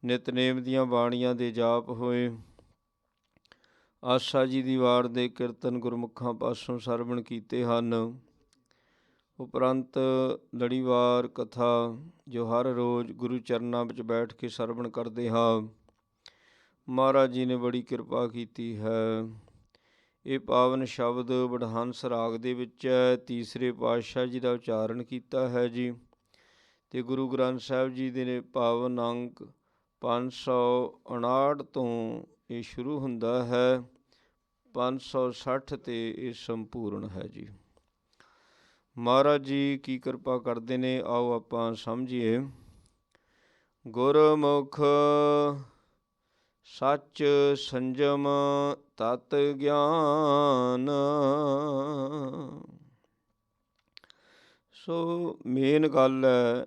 ਨਿਤਨੇਮ ਦੀਆਂ ਬਾਣੀਆਂ ਦੇ ਜਾਪ ਹੋਏ। ਆਸਾ ਜੀ ਦੀ ਵਾਰ ਦੇ ਕੀਰਤਨ ਗੁਰਮੁਖਾਂ ਪਾਸੋਂ ਸਰਵਣ ਕੀਤੇ ਹਨ। ਉਪਰੰਤ ਲੜੀਵਾਰ ਕਥਾ ਜੋ ਹਰ ਰੋਜ਼ ਗੁਰੂ ਚਰਨਾਂ ਵਿੱਚ ਬੈਠ ਕੇ ਸਰਵਣ ਕਰਦੇ ਹਾਂ। ਮਹਾਰਾਜ ਜੀ ਨੇ ਬੜੀ ਕਿਰਪਾ ਕੀਤੀ ਹੈ। ਇਹ ਪਾਵਨ ਸ਼ਬਦ ਵਡਹੰਸ ਰਾਗ ਦੇ ਵਿੱਚ ਹੈ। ਤੀਸਰੇ ਪਾਤਸ਼ਾਹ ਜੀ ਦਾ ਉਚਾਰਨ ਕੀਤਾ ਹੈ ਜੀ। ਅਤੇ ਗੁਰੂ ਗ੍ਰੰਥ ਸਾਹਿਬ ਜੀ ਦੇ ਪਾਵਨ ਅੰਕ 559 ਤੋਂ ਇਹ ਸ਼ੁਰੂ ਹੁੰਦਾ ਹੈ। 560 'ਤੇ ਇਹ ਸੰਪੂਰਨ ਹੈ ਜੀ। ਮਹਾਰਾਜ ਜੀ ਕੀ ਕਿਰਪਾ ਕਰਦੇ ਨੇ, ਆਓ ਆਪਾਂ ਸਮਝੀਏ। ਗੁਰਮੁਖ ਸੱਚ ਸੰਜਮ ਤਤ ਗਿਆਨ। ਸੋ ਮੇਨ ਗੱਲ ਹੈ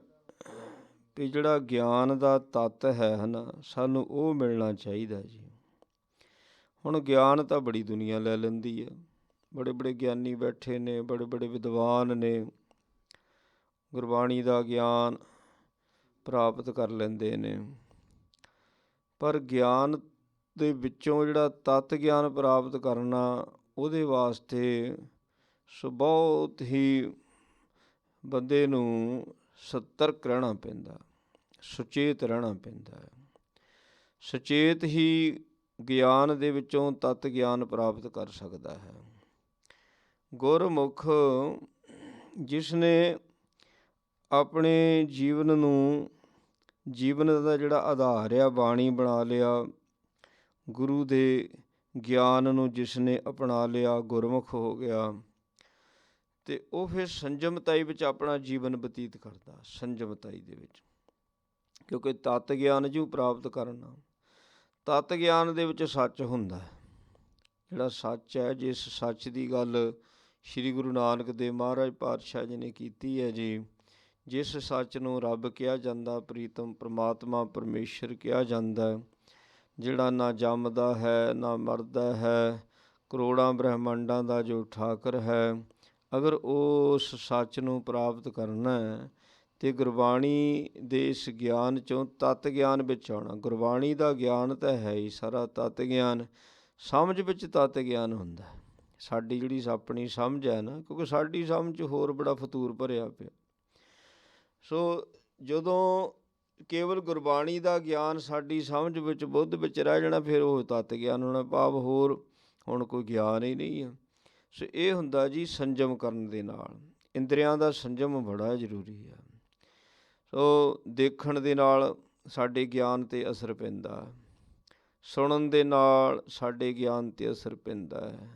ਵੀ ਜਿਹੜਾ ਗਿਆਨ ਦਾ ਤੱਤ ਹੈ ਨਾ, ਸਾਨੂੰ ਉਹ ਮਿਲਣਾ ਚਾਹੀਦਾ ਜੀ। ਹੁਣ ਗਿਆਨ ਤਾਂ ਬੜੀ ਦੁਨੀਆ ਲੈ ਲੈਂਦੀ ਹੈ। ਬੜੇ ਬੜੇ ਗਿਆਨੀ ਬੈਠੇ ਨੇ, ਬੜੇ ਬੜੇ ਵਿਦਵਾਨ ਨੇ, ਗੁਰਬਾਣੀ ਦਾ ਗਿਆਨ ਪ੍ਰਾਪਤ ਕਰ ਲੈਂਦੇ ਨੇ। ਪਰ ਗਿਆਨ ਦੇ ਵਿੱਚੋਂ ਜਿਹੜਾ ਤੱਤ ਗਿਆਨ ਪ੍ਰਾਪਤ ਕਰਨਾ, ਉਹਦੇ ਵਾਸਤੇ ਸੋ ਬਹੁਤ ਹੀ ਬੰਦੇ ਨੂੰ ਸਤਰਕ ਰਹਿਣਾ ਪੈਂਦਾ, ਸੁਚੇਤ ਰਹਿਣਾ ਪੈਂਦਾ ਹੈ। ਸੁਚੇਤ ਹੀ ਗਿਆਨ ਦੇ ਵਿੱਚੋਂ ਤੱਤ ਗਿਆਨ ਪ੍ਰਾਪਤ ਕਰ ਸਕਦਾ ਹੈ। ਗੁਰਮੁਖ ਜਿਸ ਨੇ ਆਪਣੇ ਜੀਵਨ ਨੂੰ, ਜੀਵਨ ਦਾ ਜਿਹੜਾ ਆਧਾਰ ਆ ਬਾਣੀ ਬਣਾ ਲਿਆ, ਗੁਰੂ ਦੇ ਗਿਆਨ ਨੂੰ ਜਿਸ ਨੇ ਅਪਣਾ ਲਿਆ, ਗੁਰਮੁਖ ਹੋ ਗਿਆ, ਅਤੇ ਉਹ ਫਿਰ ਸੰਜਮਤਾਈ ਵਿੱਚ ਆਪਣਾ ਜੀਵਨ ਬਤੀਤ ਕਰਦਾ। ਸੰਜਮਤਾਈ ਦੇ ਵਿੱਚ, ਕਿਉਂਕਿ ਤੱਤ ਗਿਆਨ ਜੋ ਪ੍ਰਾਪਤ ਕਰਨਾ, ਤੱਤ ਗਿਆਨ ਦੇ ਵਿੱਚ ਸੱਚ ਹੁੰਦਾ। ਜਿਹੜਾ ਸੱਚ ਹੈ, ਜਿਸ ਸੱਚ ਦੀ ਗੱਲ ਸ਼੍ਰੀ ਗੁਰੂ ਨਾਨਕ ਦੇਵ ਮਹਾਰਾਜ ਪਾਤਸ਼ਾਹ ਜੀ ਨੇ ਕੀਤੀ ਹੈ ਜੀ। ਜਿਸ ਸੱਚ ਨੂੰ ਰੱਬ ਕਿਹਾ ਜਾਂਦਾ, ਪ੍ਰੀਤਮ ਪ੍ਰਮਾਤਮਾ ਪਰਮੇਸ਼ਰ ਕਿਹਾ ਜਾਂਦਾ, ਜਿਹੜਾ ਨਾ ਜੰਮਦਾ ਹੈ ਨਾ ਮਰਦਾ ਹੈ, ਕਰੋੜਾਂ ਬ੍ਰਹਿਮੰਡਾਂ ਦਾ ਜੋ ਠਾਕਰ ਹੈ। ਅਗਰ ਉਸ ਸੱਚ ਨੂੰ ਪ੍ਰਾਪਤ ਕਰਨਾ ਹੈ ਅਤੇ ਗੁਰਬਾਣੀ ਦੇ ਇਸ ਗਿਆਨ 'ਚੋਂ ਤੱਤ ਗਿਆਨ ਵਿੱਚ ਆਉਣਾ। ਗੁਰਬਾਣੀ ਦਾ ਗਿਆਨ ਤਾਂ ਹੈ ਹੀ ਸਾਰਾ ਤੱਤ ਗਿਆਨ, ਸਮਝ ਵਿੱਚ ਤੱਤ ਗਿਆਨ ਹੁੰਦਾ। ਸਾਡੀ ਜਿਹੜੀ ਆਪਣੀ ਸਮਝ ਹੈ ਨਾ, ਕਿਉਂਕਿ ਸਾਡੀ ਸਮਝ 'ਚ ਹੋਰ ਬੜਾ ਫਤੂਰ ਭਰਿਆ ਪਿਆ। ਸੋ ਜਦੋਂ ਕੇਵਲ ਗੁਰਬਾਣੀ ਦਾ ਗਿਆਨ ਸਾਡੀ ਸਮਝ ਵਿੱਚ, ਬੁੱਧ ਵਿੱਚ ਰਹਿ ਜਾਣਾ, ਫਿਰ ਉਹ ਤੱਤ ਗਿਆਨ ਹੋਣਾ, ਭਾਵ ਹੋਰ ਹੁਣ ਕੋਈ ਗਿਆਨ ਹੀ ਨਹੀਂ ਹੈ। ਸੋ ਇਹ ਹੁੰਦਾ ਜੀ ਸੰਜਮ ਕਰਨ ਦੇ ਨਾਲ। ਇੰਦਰੀਆਂ ਦਾ ਸੰਜਮ ਬੜਾ ਜ਼ਰੂਰੀ ਹੈ। ਸੋ ਦੇਖਣ ਦੇ ਨਾਲ ਸਾਡੇ ਗਿਆਨ 'ਤੇ ਅਸਰ ਪੈਂਦਾ, ਸੁਣਨ ਦੇ ਨਾਲ ਸਾਡੇ ਗਿਆਨ 'ਤੇ ਅਸਰ ਪੈਂਦਾ ਹੈ,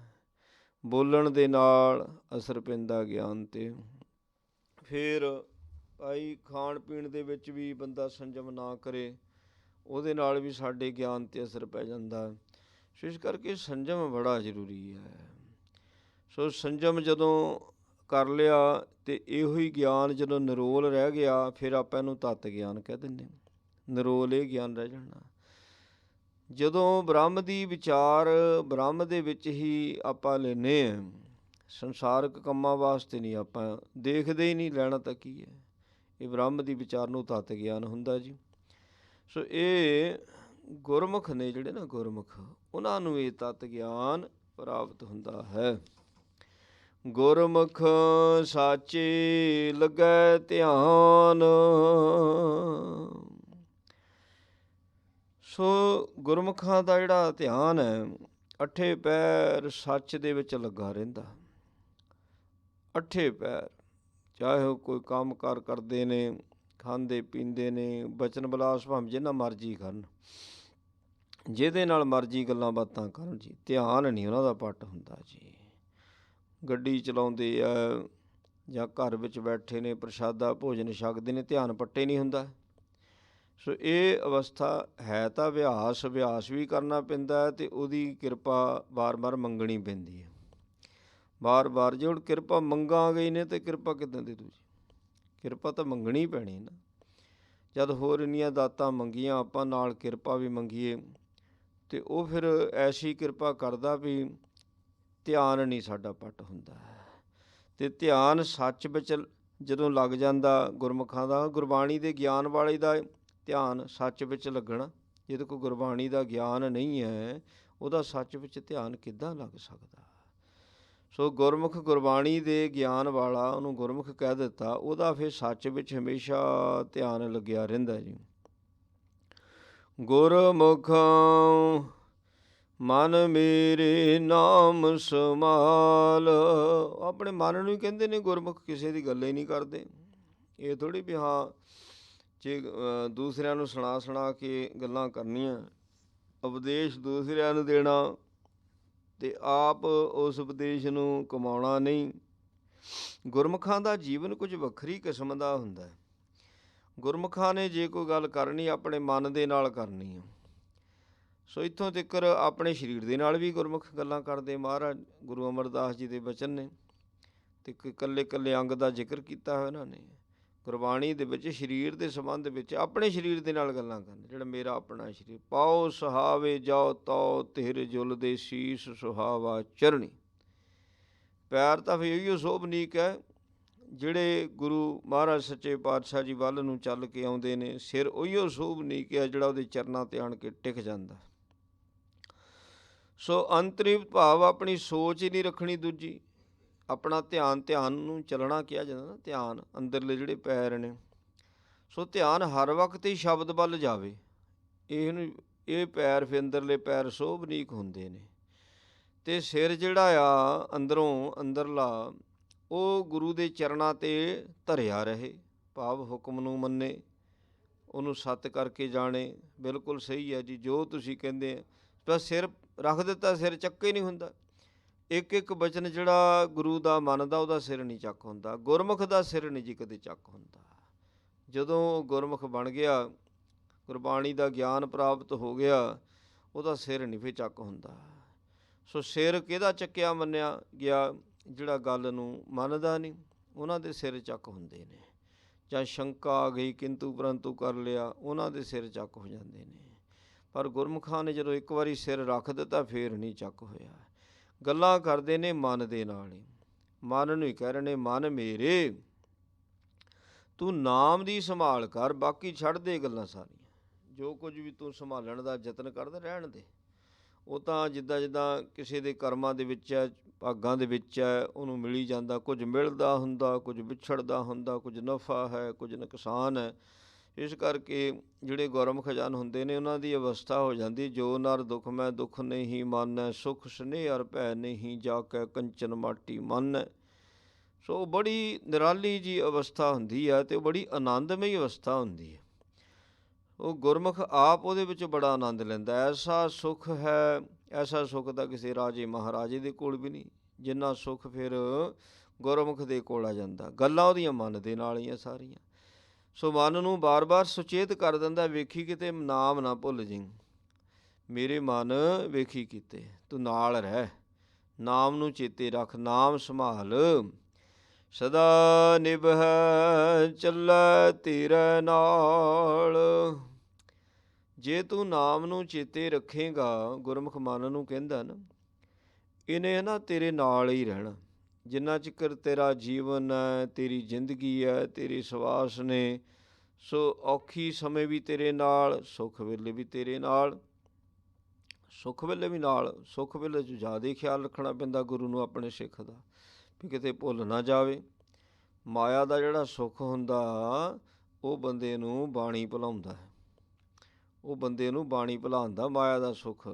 ਬੋਲਣ ਦੇ ਨਾਲ ਅਸਰ ਪੈਂਦਾ ਗਿਆਨ 'ਤੇ। ਫਿਰ ਭਾਈ ਖਾਣ ਪੀਣ ਦੇ ਵਿੱਚ ਵੀ ਬੰਦਾ ਸੰਜਮ ਨਾ ਕਰੇ, ਉਹਦੇ ਨਾਲ ਵੀ ਸਾਡੇ ਗਿਆਨ 'ਤੇ ਅਸਰ ਪੈ ਜਾਂਦਾ। ਸੋ ਇਸ ਕਰਕੇ ਸੰਜਮ ਬੜਾ ਜ਼ਰੂਰੀ ਹੈ। ਸੋ ਸੰਜਮ ਜਦੋਂ ਕਰ ਲਿਆ ਅਤੇ ਇਹੋ ਹੀ ਗਿਆਨ ਜਦੋਂ ਨਿਰੋਲ ਰਹਿ ਗਿਆ, ਫਿਰ ਆਪਾਂ ਇਹਨੂੰ ਤੱਤ ਗਿਆਨ ਕਹਿ ਦਿੰਦੇ। ਨਿਰੋਲ ਇਹ ਗਿਆਨ ਰਹਿ ਜਾਣਾ। ਜਦੋਂ ਬ੍ਰਹਮ ਦੀ ਵਿਚਾਰ ਬ੍ਰਹਮ ਦੇ ਵਿੱਚ ਹੀ ਆਪਾਂ ਲੈਂਦੇ ਹਾਂ, ਸੰਸਾਰਕ ਕੰਮਾਂ ਵਾਸਤੇ ਨਹੀਂ, ਆਪਾਂ ਦੇਖਦੇ ਹੀ ਨਹੀਂ, ਲੈਣਾ ਤਾਂ ਕੀ ਹੈ। ਇਹ ਬ੍ਰਹਮ ਦੀ ਵਿਚਾਰ ਨੂੰ ਤੱਤ ਗਿਆਨ ਹੁੰਦਾ ਜੀ। ਸੋ ਇਹ ਗੁਰਮੁਖ ਨੇ ਜਿਹੜੇ ਨਾ, ਗੁਰਮੁਖ, ਉਹਨਾਂ ਨੂੰ ਇਹ ਤੱਤ ਗਿਆਨ ਪ੍ਰਾਪਤ ਹੁੰਦਾ ਹੈ। ਗੁਰਮੁਖ ਸਾਚੇ ਲੱਗੈ ਧਿਆਨ। ਸੋ ਗੁਰਮੁਖਾਂ ਦਾ ਜਿਹੜਾ ਧਿਆਨ ਹੈ, ਅੱਠੇ ਪੈਰ ਸੱਚ ਦੇ ਵਿੱਚ ਲੱਗਾ ਰਹਿੰਦਾ। ਅੱਠੇ ਪੈਰ, ਚਾਹੇ ਉਹ ਕੋਈ ਕੰਮ ਕਾਰ ਕਰਦੇ ਨੇ, ਖਾਂਦੇ ਪੀਂਦੇ ਨੇ, ਬਚਨ ਵਿਲਾਸ ਭਾਵੇਂ ਜਿੰਨਾ ਮਰਜ਼ੀ ਕਰਨ, ਜਿਹਦੇ ਨਾਲ ਮਰਜ਼ੀ ਗੱਲਾਂ ਬਾਤਾਂ ਕਰਨ ਜੀ, ਧਿਆਨ ਨਹੀਂ ਉਹਨਾਂ ਦਾ ਪੱਟ ਹੁੰਦਾ ਜੀ। ਗੱਡੀ ਚਲਾਉਂਦੇ ਆ ਜਾਂ ਘਰ ਵਿੱਚ ਬੈਠੇ ਨੇ, ਪ੍ਰਸ਼ਾਦਾ ਭੋਜਨ ਛਕਦੇ ਨੇ, ਧਿਆਨ ਪੱਟੇ ਨਹੀਂ ਹੁੰਦਾ। ਸੋ ਇਹ ਅਵਸਥਾ ਹੈ ਤਾਂ ਅਭਿਆਸ ਵੀ ਕਰਨਾ ਪੈਂਦਾ ਅਤੇ ਉਹਦੀ ਕਿਰਪਾ ਵਾਰ-ਵਾਰ ਮੰਗਣੀ ਪੈਂਦੀ ਹੈ। ਵਾਰ-ਵਾਰ ਜੇ ਹੁਣ ਕਿਰਪਾ ਮੰਗਾਂਗੇ ਨੇ ਤਾਂ ਕਿਰਪਾ ਕਿੱਦਾਂ ਦੇ ਦੂ ਜੀ? ਕਿਰਪਾ ਤਾਂ ਮੰਗਣੀ ਪੈਣੀ ਨਾ। ਜਦ ਹੋਰ ਇੰਨੀਆਂ ਦਾਤਾਂ ਮੰਗੀਆਂ ਆਪਾਂ, ਨਾਲ ਕਿਰਪਾ ਵੀ ਮੰਗੀਏ, ਅਤੇ ਉਹ ਫਿਰ ਐਸੀ ਕਿਰਪਾ ਕਰਦਾ ਵੀ ਧਿਆਨ ਨਹੀਂ ਸਾਡਾ ਪੱਟ ਹੁੰਦਾ। ਅਤੇ ਧਿਆਨ ਸੱਚ ਵਿੱਚ ਜਦੋਂ ਲੱਗ ਜਾਂਦਾ ਗੁਰਮੁਖਾਂ ਦਾ, ਗੁਰਬਾਣੀ ਦੇ ਗਿਆਨ ਵਾਲੇ ਦਾ ਧਿਆਨ ਸੱਚ ਵਿੱਚ ਲੱਗਣਾ। ਜਿਹਦੇ ਕੋਲ ਗੁਰਬਾਣੀ ਦਾ ਗਿਆਨ ਨਹੀਂ ਹੈ, ਉਹਦਾ ਸੱਚ ਵਿੱਚ ਧਿਆਨ ਕਿੱਦਾਂ ਲੱਗ ਸਕਦਾ। ਸੋ ਗੁਰਮੁਖ ਗੁਰਬਾਣੀ ਦੇ ਗਿਆਨ ਵਾਲਾ, ਉਹਨੂੰ ਗੁਰਮੁਖ ਕਹਿ ਦਿੱਤਾ, ਉਹਦਾ ਫਿਰ ਸੱਚ ਵਿੱਚ ਹਮੇਸ਼ਾ ਧਿਆਨ ਲੱਗਿਆ ਰਹਿੰਦਾ ਜੀ। ਗੁਰਮੁਖ ਮਨ ਮੇਰੇ ਨਾਮ ਸਮਾਲ। ਆਪਣੇ ਮਨ ਨੂੰ ਹੀ ਕਹਿੰਦੇ ਨੇ ਗੁਰਮੁਖ, ਕਿਸੇ ਦੀ ਗੱਲ ਹੀ ਨਹੀਂ ਕਰਦੇ। ਇਹ ਥੋੜ੍ਹੀ ਵੀ ਹਾਂ ਜੇ ਦੂਸਰਿਆਂ ਨੂੰ ਸੁਣਾ ਕੇ ਗੱਲਾਂ ਕਰਨੀਆਂ, ਉਪਦੇਸ਼ ਦੂਸਰਿਆਂ ਨੂੰ ਦੇਣਾ ਅਤੇ ਆਪ ਉਸ ਉਪਦੇਸ਼ ਨੂੰ ਕਮਾਉਣਾ ਨਹੀਂ। ਗੁਰਮੁਖਾਂ ਦਾ ਜੀਵਨ ਕੁਝ ਵੱਖਰੀ ਕਿਸਮ ਦਾ ਹੁੰਦਾ ਹੈ। ਗੁਰਮੁਖਾਂ ਨੇ ਜੇ ਕੋਈ ਗੱਲ ਕਰਨੀ, ਆਪਣੇ ਮਨ ਦੇ ਨਾਲ ਕਰਨੀ ਹੈ। ਸੋ ਇੱਥੋਂ ਤੱਕ ਆਪਣੇ ਸਰੀਰ ਦੇ ਨਾਲ ਵੀ ਗੁਰਮੁਖ ਗੱਲਾਂ ਕਰਦੇ। ਮਹਾਰਾਜ ਗੁਰੂ ਅਮਰਦਾਸ ਜੀ ਦੇ ਬਚਨ ਨੇ, ਅਤੇ ਇਕੱਲੇ ਇਕੱਲੇ ਅੰਗ ਦਾ ਜ਼ਿਕਰ ਕੀਤਾ ਹੋਇਆ ਇਹਨਾਂ ਨੇ ਗੁਰਬਾਣੀ ਦੇ ਵਿੱਚ। ਸਰੀਰ ਦੇ ਸੰਬੰਧ ਵਿੱਚ ਆਪਣੇ ਸਰੀਰ ਦੇ ਨਾਲ ਗੱਲਾਂ ਕਰਨ, ਜਿਹੜਾ ਮੇਰਾ ਆਪਣਾ ਸਰੀਰ। ਪਾਓ ਸੁਹਾਵੇ ਜਾਓ ਤਉ ਤਿਰ ਜੁਲ ਦੇ ਸੀਸ ਸੁਹਾਵਾ ਚਰਣੀ। ਪੈਰ ਤਾਂ ਫਿਰ ਉਹੀਓ ਸੋਭਨੀਕ ਹੈ ਜਿਹੜੇ ਗੁਰੂ ਮਹਾਰਾਜ ਸੱਚੇ ਪਾਤਸ਼ਾਹ ਜੀ ਵੱਲ ਨੂੰ ਚੱਲ ਕੇ ਆਉਂਦੇ ਨੇ। ਸਿਰ ਉਹੀਓ ਸੋਭਨੀਕ ਹੈ ਜਿਹੜਾ ਉਹਦੇ ਚਰਨਾਂ 'ਤੇ ਆਣ ਕੇ ਟਿਕ ਜਾਂਦਾ। ਸੋ ਅੰਤਰਿਪਤ ਭਾਵ ਆਪਣੀ ਸੋਚ ਹੀ ਨਹੀਂ ਰੱਖਣੀ ਦੂਜੀ, ਆਪਣਾ ਧਿਆਨ ਨੂੰ ਚੱਲਣਾ ਕਿਹਾ ਜਾਂਦਾ ਨਾ, ਧਿਆਨ ਅੰਦਰਲੇ ਜਿਹੜੇ ਪੈਰ ਨੇ। ਸੋ ਧਿਆਨ ਹਰ ਵਕਤ ਹੀ ਸ਼ਬਦ ਵੱਲ ਜਾਵੇ। ਇਹ ਪੈਰ ਫਿਰ ਅੰਦਰਲੇ ਪੈਰ ਸੋਭਨੀਕ ਹੁੰਦੇ ਨੇ। ਅਤੇ ਸਿਰ ਜਿਹੜਾ ਆ ਅੰਦਰਲਾ, ਉਹ ਗੁਰੂ ਦੇ ਚਰਨਾਂ 'ਤੇ ਧਰਿਆ ਰਹੇ, ਭਾਵ ਹੁਕਮ ਨੂੰ ਮੰਨੇ, ਉਹਨੂੰ ਸੱਤ ਕਰਕੇ ਜਾਣੇ। ਬਿਲਕੁਲ ਸਹੀ ਹੈ ਜੀ ਜੋ ਤੁਸੀਂ ਕਹਿੰਦੇ ਆ। ਬਸ ਸਿਰ ਰੱਖ ਦਿੱਤਾ, ਸਿਰ ਚੱਕੇ ਨਹੀਂ ਹੁੰਦਾ। ਇੱਕ ਇੱਕ ਬਚਨ ਜਿਹੜਾ ਗੁਰੂ ਦਾ ਮੰਨਦਾ, ਉਹਦਾ ਸਿਰ ਨਹੀਂ ਚੱਕ ਹੁੰਦਾ। ਗੁਰਮੁਖ ਦਾ ਸਿਰ ਨਹੀਂ ਜੀ ਕਦੇ ਚੱਕ ਹੁੰਦਾ। ਜਦੋਂ ਗੁਰਮੁਖ ਬਣ ਗਿਆ, ਗੁਰਬਾਣੀ ਦਾ ਗਿਆਨ ਪ੍ਰਾਪਤ ਹੋ ਗਿਆ, ਉਹਦਾ ਸਿਰ ਨਹੀਂ ਫਿਰ ਚੱਕ ਹੁੰਦਾ। ਸੋ ਸਿਰ ਕਿਹਦਾ ਚੱਕਿਆ ਮੰਨਿਆ ਗਿਆ? ਜਿਹੜਾ ਗੱਲ ਨੂੰ ਮੰਨਦਾ ਨਹੀਂ, ਉਹਨਾਂ ਦੇ ਸਿਰ ਚੱਕ ਹੁੰਦੇ ਨੇ। ਜਾਂ ਸ਼ੰਕਾ ਆ ਗਈ, ਕਿੰਤੂ ਪਰੰਤੂ ਕਰ ਲਿਆ, ਉਹਨਾਂ ਦੇ ਸਿਰ ਚੱਕ ਹੋ ਜਾਂਦੇ ਨੇ। ਪਰ ਗੁਰਮੁਖਾਂ ਨੇ ਜਦੋਂ ਇੱਕ ਵਾਰੀ ਸਿਰ ਰੱਖ ਦਿੱਤਾ, ਫੇਰ ਨਹੀਂ ਚੱਕ ਹੋਇਆ। ਗੱਲਾਂ ਕਰਦੇ ਨੇ ਮਨ ਦੇ ਨਾਲ ਹੀ। ਮਨ ਨੂੰ ਹੀ ਕਹਿ ਰਹੇ ਨੇ, ਮਨ ਮੇਰੇ ਤੂੰ ਨਾਮ ਦੀ ਸੰਭਾਲ ਕਰ, ਬਾਕੀ ਛੱਡ ਦੇ ਗੱਲਾਂ ਸਾਰੀਆਂ। ਜੋ ਕੁਝ ਵੀ ਤੂੰ ਸੰਭਾਲਣ ਦਾ ਯਤਨ ਕਰਦਾ, ਰਹਿਣ ਦੇ। ਉਹ ਤਾਂ ਜਿੱਦਾਂ ਕਿਸੇ ਦੇ ਕਰਮਾਂ ਦੇ ਵਿੱਚ ਹੈ, ਭਾਗਾਂ ਦੇ ਵਿੱਚ ਹੈ, ਉਹਨੂੰ ਮਿਲੀ ਜਾਂਦਾ। ਕੁਝ ਮਿਲਦਾ ਹੁੰਦਾ, ਕੁਝ ਵਿਛੜਦਾ ਹੁੰਦਾ, ਕੁਝ ਨਫਾ ਹੈ, ਕੁਝ ਨੁਕਸਾਨ ਹੈ। ਇਸ ਕਰਕੇ ਜਿਹੜੇ ਗੁਰਮੁਖ ਜਨ ਹੁੰਦੇ ਨੇ, ਉਹਨਾਂ ਦੀ ਅਵਸਥਾ ਹੋ ਜਾਂਦੀ, ਜੋ ਨਰ ਦੁੱਖ ਮੈਂ ਦੁੱਖ ਨਹੀਂ ਮਾਨੈ, ਸੁਖ ਸਨੇਹ ਅਰ ਭੈ ਨਹੀਂ, ਜਾ ਕੇ ਕੰਚਨ ਮਾਟੀ ਮਾਨੈ। ਸੋ ਬੜੀ ਨਿਰਾਲੀ ਜੀ ਅਵਸਥਾ ਹੁੰਦੀ ਹੈ, ਅਤੇ ਉਹ ਬੜੀ ਆਨੰਦਮਈ ਅਵਸਥਾ ਹੁੰਦੀ ਹੈ। ਉਹ ਗੁਰਮੁਖ ਆਪ ਉਹਦੇ ਵਿੱਚ ਬੜਾ ਆਨੰਦ ਲੈਂਦਾ। ਐਸਾ ਸੁੱਖ ਹੈ, ਐਸਾ ਸੁੱਖ ਤਾਂ ਕਿਸੇ ਰਾਜੇ ਮਹਾਰਾਜੇ ਦੇ ਕੋਲ ਵੀ ਨਹੀਂ, ਜਿੰਨਾ ਸੁੱਖ ਫਿਰ ਗੁਰਮੁਖ ਦੇ ਕੋਲ ਆ ਜਾਂਦਾ। ਗੱਲਾਂ ਉਹਦੀਆਂ ਮਨ ਦੇ ਨਾਲ ਹੀ ਆ ਸਾਰੀਆਂ। ਸੋ ਮਨ ਨੂੰ ਬਾਰ-ਬਾਰ ਸੁਚੇਤ ਕਰ ਦਿੰਦਾ, ਵੇਖੀ ਕਿਤੇ ਨਾਮ ਨਾ ਭੁੱਲ ਜਾਈਂ। ਮੇਰੇ ਮਨ ਵੇਖੀ ਕਿਤੇ, ਤੂੰ ਨਾਲ ਰਹਿ, ਨਾਮ ਨੂੰ ਚੇਤੇ ਰੱਖ, ਨਾਮ ਸੰਭਾਲ। ਸਦਾ ਨਿਭੈ ਚੱਲੈ ਤੇਰੇ ਨਾਲ। ਜੇ ਤੂੰ ਨਾਮ ਨੂੰ ਚੇਤੇ ਰੱਖੇਗਾ, ਗੁਰਮੁਖ ਮਨ ਨੂੰ ਕਹਿੰਦਾ ਨਾ, ਇਹਨੇ ਨਾ ਤੇਰੇ ਨਾਲ ਹੀ ਰਹਿਣਾ। ਜਿੰਨਾ ਚਿਰ ਤੇਰਾ ਜੀਵਨ ਹੈ, ਤੇਰੀ ਜ਼ਿੰਦਗੀ ਹੈ, ਤੇਰੇ ਸਵਾਸ ਨੇ। ਸੋ ਔਖੀ ਸਮੇਂ ਵੀ ਤੇਰੇ ਨਾਲ, ਸੁੱਖ ਵੇਲੇ ਵੀ ਤੇਰੇ ਨਾਲ। ਸੁੱਖ ਵੇਲੇ ਵੀ ਨਾਲ, ਸੁੱਖ ਵੇਲੇ 'ਚ ਜ਼ਿਆਦਾ ਖਿਆਲ ਰੱਖਣਾ ਪੈਂਦਾ ਗੁਰੂ ਨੂੰ ਆਪਣੇ ਸਿੱਖ ਦਾ, ਵੀ ਕਿਤੇ ਭੁੱਲ ਨਾ ਜਾਵੇ। ਮਾਇਆ ਦਾ ਜਿਹੜਾ ਸੁੱਖ ਹੁੰਦਾ, ਉਹ ਬੰਦੇ ਨੂੰ ਬਾਣੀ ਭੁਲਾਉਂਦਾ ਹੈ। ਉਹ ਬੰਦੇ ਨੂੰ ਬਾਣੀ ਭੁਲਾਉਂਦਾ, ਮਾਇਆ ਦਾ ਸੁੱਖ।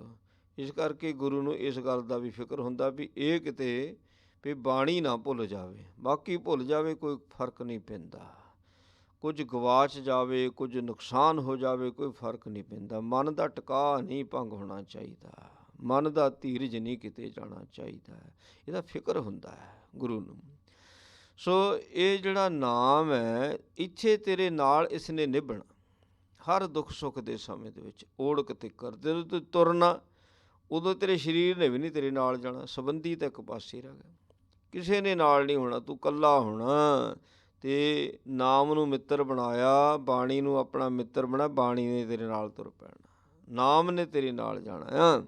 ਇਸ ਕਰਕੇ ਗੁਰੂ ਨੂੰ ਇਸ ਗੱਲ ਦਾ ਵੀ ਫਿਕਰ ਹੁੰਦਾ ਵੀ ਇਹ ਕਿਤੇ ਵੀ ਬਾਣੀ ਨਾ ਭੁੱਲ ਜਾਵੇ। ਬਾਕੀ ਭੁੱਲ ਜਾਵੇ ਕੋਈ ਫਰਕ ਨਹੀਂ ਪੈਂਦਾ। ਕੁਝ ਗਵਾਚ ਜਾਵੇ, ਕੁਝ ਨੁਕਸਾਨ ਹੋ ਜਾਵੇ, ਕੋਈ ਫਰਕ ਨਹੀਂ ਪੈਂਦਾ। ਮਨ ਦਾ ਟਿਕਾ ਨਹੀਂ ਭੰਗ ਹੋਣਾ ਚਾਹੀਦਾ, ਮਨ ਦਾ ਧੀਰਜ ਨਹੀਂ ਕਿਤੇ ਜਾਣਾ ਚਾਹੀਦਾ। ਇਹਦਾ ਫਿਕਰ ਹੁੰਦਾ ਹੈ ਗੁਰੂ ਨੂੰ। ਸੋ ਇਹ ਜਿਹੜਾ ਨਾਮ ਹੈ, ਇੱਥੇ ਤੇਰੇ ਨਾਲ ਇਸ ਨੇ ਨਿਭਣਾ ਹਰ ਦੁੱਖ ਸੁੱਖ ਦੇ ਸਮੇਂ ਦੇ ਵਿੱਚ। ਓੜਕ ਤਿੱਕਰ ਜਦੋਂ ਤੂੰ ਤੁਰਨਾ, ਉਦੋਂ ਤੇਰੇ ਸਰੀਰ ਨੇ ਵੀ ਨਹੀਂ ਤੇਰੇ ਨਾਲ ਜਾਣਾ। ਸੰਬੰਧੀ ਤਾਂ ਇੱਕ ਪਾਸੇ ਰਹਿ ਗਿਆ, ਕਿਸੇ ਨੇ ਨਾਲ ਨਹੀਂ ਹੋਣਾ, ਤੂੰ ਇਕੱਲਾ ਹੋਣਾ। ਅਤੇ ਨਾਮ ਨੂੰ ਮਿੱਤਰ ਬਣਾਇਆ, ਬਾਣੀ ਨੂੰ ਆਪਣਾ ਮਿੱਤਰ ਬਣਾ, ਬਾਣੀ ਨੇ ਤੇਰੇ ਨਾਲ ਤੁਰ ਪੈਣਾ, ਨਾਮ ਨੇ ਤੇਰੇ ਨਾਲ ਜਾਣਾ।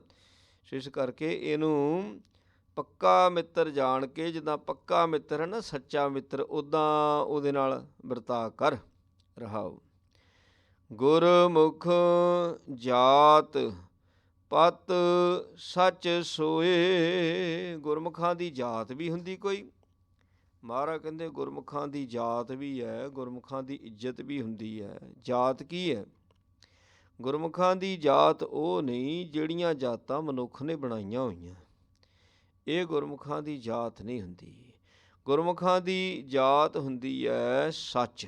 ਇਸ ਕਰਕੇ ਇਹਨੂੰ ਪੱਕਾ ਮਿੱਤਰ ਜਾਣ ਕੇ, ਜਿੱਦਾਂ ਪੱਕਾ ਮਿੱਤਰ ਹੈ ਨਾ, ਸੱਚਾ ਮਿੱਤਰ, ਉੱਦਾਂ ਉਹਦੇ ਨਾਲ ਵਰਤਾਅ ਕਰ। ਰਹਾਓ। ਗੁਰਮੁਖ ਜਾਤ ਪਤ ਸੱਚ ਸੋਏ। ਗੁਰਮੁਖਾਂ ਦੀ ਜਾਤ ਵੀ ਹੁੰਦੀ ਕੋਈ। ਮਹਾਰਾਜ ਕਹਿੰਦੇ ਗੁਰਮੁਖਾਂ ਦੀ ਜਾਤ ਵੀ ਹੈ, ਗੁਰਮੁਖਾਂ ਦੀ ਇੱਜ਼ਤ ਵੀ ਹੁੰਦੀ ਹੈ। ਜਾਤ ਕੀ ਹੈ? ਗੁਰਮੁਖਾਂ ਦੀ ਜਾਤ ਉਹ ਨਹੀਂ ਜਿਹੜੀਆਂ ਜਾਤਾਂ ਮਨੁੱਖ ਨੇ ਬਣਾਈਆਂ ਹੋਈਆਂ। ਇਹ ਗੁਰਮੁਖਾਂ ਦੀ ਜਾਤ ਨਹੀਂ ਹੁੰਦੀ। ਗੁਰਮੁਖਾਂ ਦੀ ਜਾਤ ਹੁੰਦੀ ਹੈ ਸੱਚ।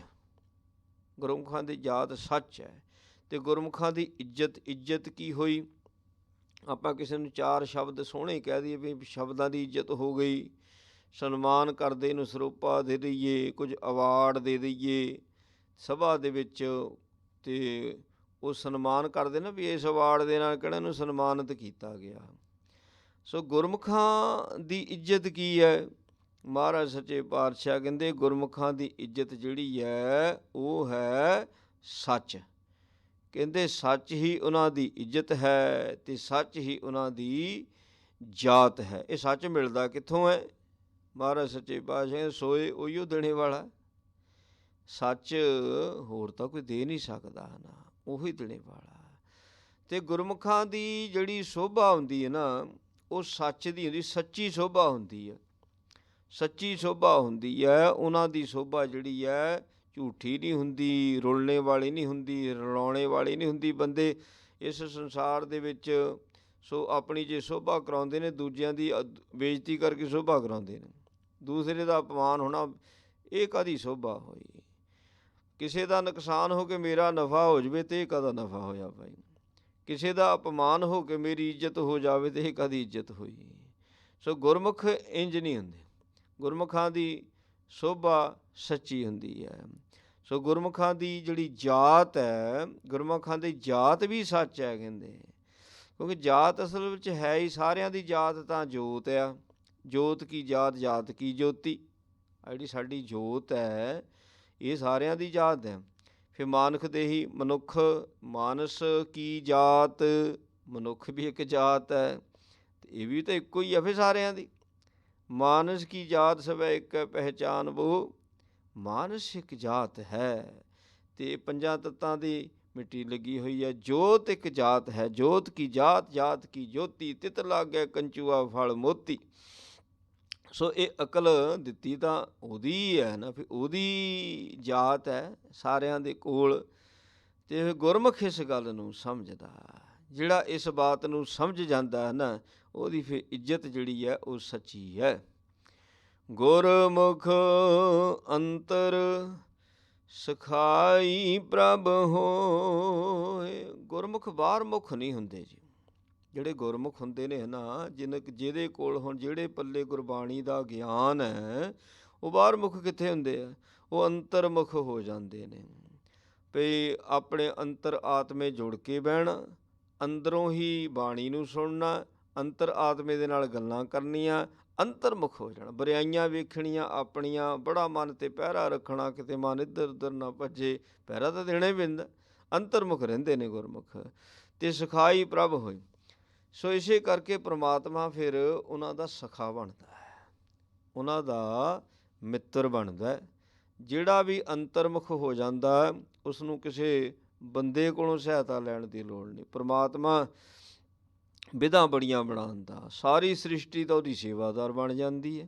ਗੁਰਮੁਖਾਂ ਦੀ ਜਾਤ ਸੱਚ ਹੈ। ਅਤੇ ਗੁਰਮੁਖਾਂ ਦੀ ਇੱਜ਼ਤ ਕੀ ਹੋਈ? ਆਪਾਂ ਕਿਸੇ ਨੂੰ ਚਾਰ ਸ਼ਬਦ ਸੋਹਣੇ ਕਹਿ ਦਈਏ ਵੀ ਸ਼ਬਦਾਂ ਦੀ ਇੱਜ਼ਤ ਹੋ ਗਈ, ਸਨਮਾਨ ਕਰਦੇ ਨੂੰ ਸਰੋਪਾ ਦੇ ਦਈਏ, ਕੁਝ ਅਵਾਰਡ ਦੇ ਦਈਏ ਸਭਾ ਦੇ ਵਿੱਚ, ਅਤੇ ਉਹ ਸਨਮਾਨ ਕਰਦੇ ਨਾ ਵੀ ਇਸ ਅਵਾਰਡ ਦੇ ਨਾਲ ਕਿਹੜਾ ਨੂੰ ਸਨਮਾਨਿਤ ਕੀਤਾ ਗਿਆ। ਸੋ ਗੁਰਮੁਖਾਂ ਦੀ ਇੱਜ਼ਤ ਕੀ ਹੈ? ਮਹਾਰਾਜ ਸੱਚੇ ਪਾਤਸ਼ਾਹ ਕਹਿੰਦੇ ਗੁਰਮੁਖਾਂ ਦੀ ਇੱਜ਼ਤ ਜਿਹੜੀ ਹੈ ਉਹ ਹੈ ਸੱਚ। ਕਹਿੰਦੇ ਸੱਚ ਹੀ ਉਹਨਾਂ ਦੀ ਇੱਜ਼ਤ ਹੈ ਅਤੇ ਸੱਚ ਹੀ ਉਹਨਾਂ ਦੀ ਜਾਤ ਹੈ। ਇਹ ਸੱਚ ਮਿਲਦਾ ਕਿੱਥੋਂ ਹੈ? ਮਹਾਰਾਜ ਸੱਚੇ ਪਾਤਸ਼ਾਹ ਸੋਏ ਉਹੀਓ ਦੇਣੇ ਵਾਲਾ। ਸੱਚ ਹੋਰ ਤਾਂ ਕੋਈ ਦੇ ਨਹੀਂ ਸਕਦਾ ਨਾ, ਉਹੀ ਦੇਣੇ ਵਾਲਾ। ਅਤੇ ਗੁਰਮੁਖਾਂ ਦੀ ਜਿਹੜੀ ਸ਼ੋਭਾ ਹੁੰਦੀ ਹੈ ਨਾ, ਉਹ ਸੱਚ ਦੀ ਹੁੰਦੀ, ਸੱਚੀ ਸ਼ੋਭਾ ਹੁੰਦੀ ਹੈ। ਸੱਚੀ ਸ਼ੋਭਾ ਹੁੰਦੀ ਹੈ। ਉਹਨਾਂ ਦੀ ਸ਼ੋਭਾ ਜਿਹੜੀ ਹੈ ਝੂਠੀ ਨਹੀਂ ਹੁੰਦੀ, ਰੁਲਣੇ ਵਾਲੀ ਨਹੀਂ ਹੁੰਦੀ, ਰਲਾਉਣੇ ਵਾਲੀ ਨਹੀਂ ਹੁੰਦੀ। ਬੰਦੇ ਇਸ ਸੰਸਾਰ ਦੇ ਵਿੱਚ ਸੋ ਆਪਣੀ ਜੇ ਸ਼ੋਭਾ ਕਰਾਉਂਦੇ ਨੇ, ਦੂਜਿਆਂ ਦੀ ਬੇਇੱਜ਼ਤੀ ਕਰਕੇ ਸ਼ੋਭਾ ਕਰਾਉਂਦੇ ਨੇ। ਦੂਸਰੇ ਦਾ ਅਪਮਾਨ ਹੋਣਾ, ਇਹ ਕਾਹਦੀ ਸ਼ੋਭਾ ਹੋਈ? ਕਿਸੇ ਦਾ ਨੁਕਸਾਨ ਹੋ ਕੇ ਮੇਰਾ ਨਫਾ ਹੋ ਜਾਵੇ ਅਤੇ ਇਹ ਕਾਹਦਾ ਨਫਾ ਹੋਇਆ ਭਾਈ? ਕਿਸੇ ਦਾ ਅਪਮਾਨ ਹੋ ਕੇ ਮੇਰੀ ਇੱਜ਼ਤ ਹੋ ਜਾਵੇ ਅਤੇ ਇਹ ਕਾਹਦੀ ਇੱਜ਼ਤ ਹੋਈ? ਸੋ ਗੁਰਮੁਖ ਇੰਝ ਨਹੀਂ ਹੁੰਦੇ। ਗੁਰਮੁਖਾਂ ਦੀ ਸ਼ੋਭਾ ਸੱਚੀ ਹੁੰਦੀ ਹੈ। ਸੋ ਗੁਰਮੁਖਾਂ ਦੀ ਜਿਹੜੀ ਜਾਤ ਹੈ, ਗੁਰਮੁਖਾਂ ਦੀ ਜਾਤ ਵੀ ਸੱਚ ਹੈ ਕਹਿੰਦੇ। ਕਿਉਂਕਿ ਜਾਤ ਅਸਲ ਵਿੱਚ ਹੈ ਹੀ ਸਾਰਿਆਂ ਦੀ ਜਾਤ ਤਾਂ ਜੋਤ ਆ। ਜੋਤ ਕੀ ਜਾਤ, ਜਾਤ ਕੀ ਜੋਤੀ। ਜਿਹੜੀ ਸਾਡੀ ਜੋਤ ਹੈ ਇਹ ਸਾਰਿਆਂ ਦੀ ਜਾਤ ਹੈ। ਫਿਰ ਮਾਨੁਖ ਦੇਹੀ ਮਨੁੱਖ, ਮਾਨਸ ਕੀ ਜਾਤ, ਮਨੁੱਖ ਵੀ ਇੱਕ ਜਾਤ ਹੈ ਅਤੇ ਇਹ ਵੀ ਤਾਂ ਇੱਕੋ ਹੀ ਆ ਫਿਰ ਸਾਰਿਆਂ ਦੀ। ਮਾਨਸ ਕੀ ਜਾਤ ਸਭੈ ਇੱਕ ਪਹਿਚਾਨ ਬੋ, ਮਾਨਸ ਇੱਕ ਜਾਤ ਹੈ। ਅਤੇ ਪੰਜਾਂ ਤੱਤਾਂ ਦੀ ਮਿੱਟੀ ਲੱਗੀ ਹੋਈ ਹੈ। ਜੋਤ ਇੱਕ ਜਾਤ ਹੈ, ਜੋਤ ਕੀ ਜਾਤ, ਜਾਤ ਕੀ ਜੋਤੀ, ਤਿਤ ਲਾਗੈ ਕੰਚੂਆ ਫਲ ਮੋਤੀ। ਸੋ ਇਹ ਅਕਲ ਦਿੱਤੀ ਤਾਂ ਉਹਦੀ ਹੈ ਨਾ, ਫਿਰ ਉਹਦੀ ਜਾਤ ਹੈ ਸਾਰਿਆਂ ਦੇ ਕੋਲ। ਅਤੇ ਗੁਰਮੁਖ ਇਸ ਗੱਲ ਨੂੰ ਸਮਝਦਾ, ਜਿਹੜਾ ਇਸ ਬਾਤ ਨੂੰ ਸਮਝ ਜਾਂਦਾ ਹੈ ਨਾ, ਉਹਦੀ ਫਿਰ ਇੱਜ਼ਤ ਜਿਹੜੀ ਹੈ ਉਹ ਸੱਚੀ ਹੈ। ਗੁਰਮੁਖ ਅੰਤਰ ਸਖਾਈ ਪ੍ਰਭ ਹੋਏ। ਗੁਰਮੁਖ ਬਾਹਰ ਮੁਖ ਨਹੀਂ ਹੁੰਦੇ ਜੀ। ਜਿਹੜੇ ਗੁਰਮੁਖ ਹੁੰਦੇ ਨੇ ਨਾ, ਜਿਹਦੇ ਕੋਲ ਹੁਣ ਜਿਹੜੇ ਪੱਲੇ ਗੁਰਬਾਣੀ ਦਾ ਗਿਆਨ ਹੈ, ਉਹ ਬਾਹਰ ਮੁਖ ਕਿੱਥੇ ਹੁੰਦੇ ਆ? ਉਹ ਅੰਤਰਮੁਖ ਹੋ ਜਾਂਦੇ ਨੇ। ਵੀ ਆਪਣੇ ਅੰਤਰ ਆਤਮੇ ਜੁੜ ਕੇ ਬਹਿਣਾ, ਅੰਦਰੋਂ ਹੀ ਬਾਣੀ ਨੂੰ ਸੁਣਨਾ, ਅੰਤਰ ਆਤਮੇ ਦੇ ਨਾਲ ਗੱਲਾਂ ਕਰਨੀਆਂ, ਅੰਤਰਮੁਖ ਹੋ ਜਾਣਾ। ਬੁਰਾਈਆਂ ਵੇਖਣੀਆਂ ਆਪਣੀਆਂ, ਬੜਾ ਮਨ 'ਤੇ ਪਹਿਰਾ ਰੱਖਣਾ, ਕਿਤੇ ਮਨ ਇੱਧਰ ਉੱਧਰ ਨਾ ਭੱਜੇ। ਪਹਿਰਾ ਤਾਂ ਦੇਣਾ ਹੀ ਪੈਂਦਾ। ਅੰਤਰਮੁਖ ਰਹਿੰਦੇ ਨੇ ਗੁਰਮੁਖ। ਅਤੇ ਸਖਾਈ ਪ੍ਰਭ ਹੋਈ। ਸੋ ਇਸੇ ਕਰਕੇ ਪ੍ਰਮਾਤਮਾ ਫਿਰ ਉਹਨਾਂ ਦਾ ਸਖਾ ਬਣਦਾ ਹੈ, ਉਹਨਾਂ ਦਾ ਮਿੱਤਰ ਬਣਦਾ। ਜਿਹੜਾ ਵੀ ਅੰਤਰਮੁਖ ਹੋ ਜਾਂਦਾ ਉਸਨੂੰ ਕਿਸੇ ਬੰਦੇ ਕੋਲੋਂ ਸਹਾਇਤਾ ਲੈਣ ਦੀ ਲੋੜ ਨਹੀਂ। ਪ੍ਰਮਾਤਮਾ ਵਿਧਾਂ ਬੜੀਆਂ ਬਣਾਉਂਦਾ। ਸਾਰੀ ਸ੍ਰਿਸ਼ਟੀ ਤਾਂ ਉਹਦੀ ਸੇਵਾਦਾਰ ਬਣ ਜਾਂਦੀ ਹੈ।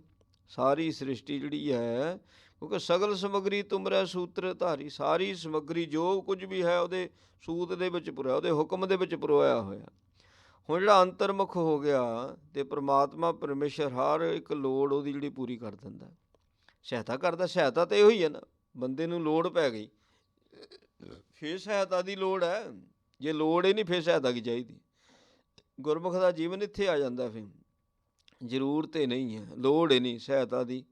ਸਾਰੀ ਸ੍ਰਿਸ਼ਟੀ ਜਿਹੜੀ ਹੈ, ਕਿਉਂਕਿ ਸਗਲ ਸਮੱਗਰੀ ਤੁਮਰੈ ਸੂਤਰ ਧਾਰੀ। ਸਾਰੀ ਸਮੱਗਰੀ ਜੋ ਕੁਝ ਵੀ ਹੈ ਉਹਦੇ ਸੂਤ ਦੇ ਵਿੱਚ ਪੁਰਿਆ, ਉਹਦੇ ਹੁਕਮ ਦੇ ਵਿੱਚ ਪਰੋਇਆ ਹੋਇਆ। ਹੁਣ ਜਿਹੜਾ ਅੰਤਰਮੁਖ ਹੋ ਗਿਆ ਅਤੇ ਪ੍ਰਮਾਤਮਾ ਪਰਮੇਸ਼ਰ ਹਰ ਇੱਕ ਲੋੜ ਉਹਦੀ ਜਿਹੜੀ ਪੂਰੀ ਕਰ ਦਿੰਦਾ, ਸਹਾਇਤਾ ਕਰਦਾ। ਸਹਾਇਤਾ ਤਾਂ ਇਹੋ ਹੀ ਹੈ ਨਾ, ਬੰਦੇ ਨੂੰ ਲੋੜ ਪੈ ਗਈ ਫਿਰ ਸਹਾਇਤਾ ਦੀ ਲੋੜ ਹੈ। ਜੇ ਲੋੜ ਹੀ ਨਹੀਂ ਫਿਰ ਸਹਾਇਤਾ ਕੀ ਚਾਹੀਦੀ? ਗੁਰਮੁਖ ਦਾ ਜੀਵਨ ਇੱਥੇ ਆ ਜਾਂਦਾ। ਫਿਰ ਜ਼ਰੂਰਤ ਹੀ ਨਹੀਂ ਹੈ, ਲੋੜ ਹੀ ਨਹੀਂ ਸਹਾਇਤਾ ਦੀ।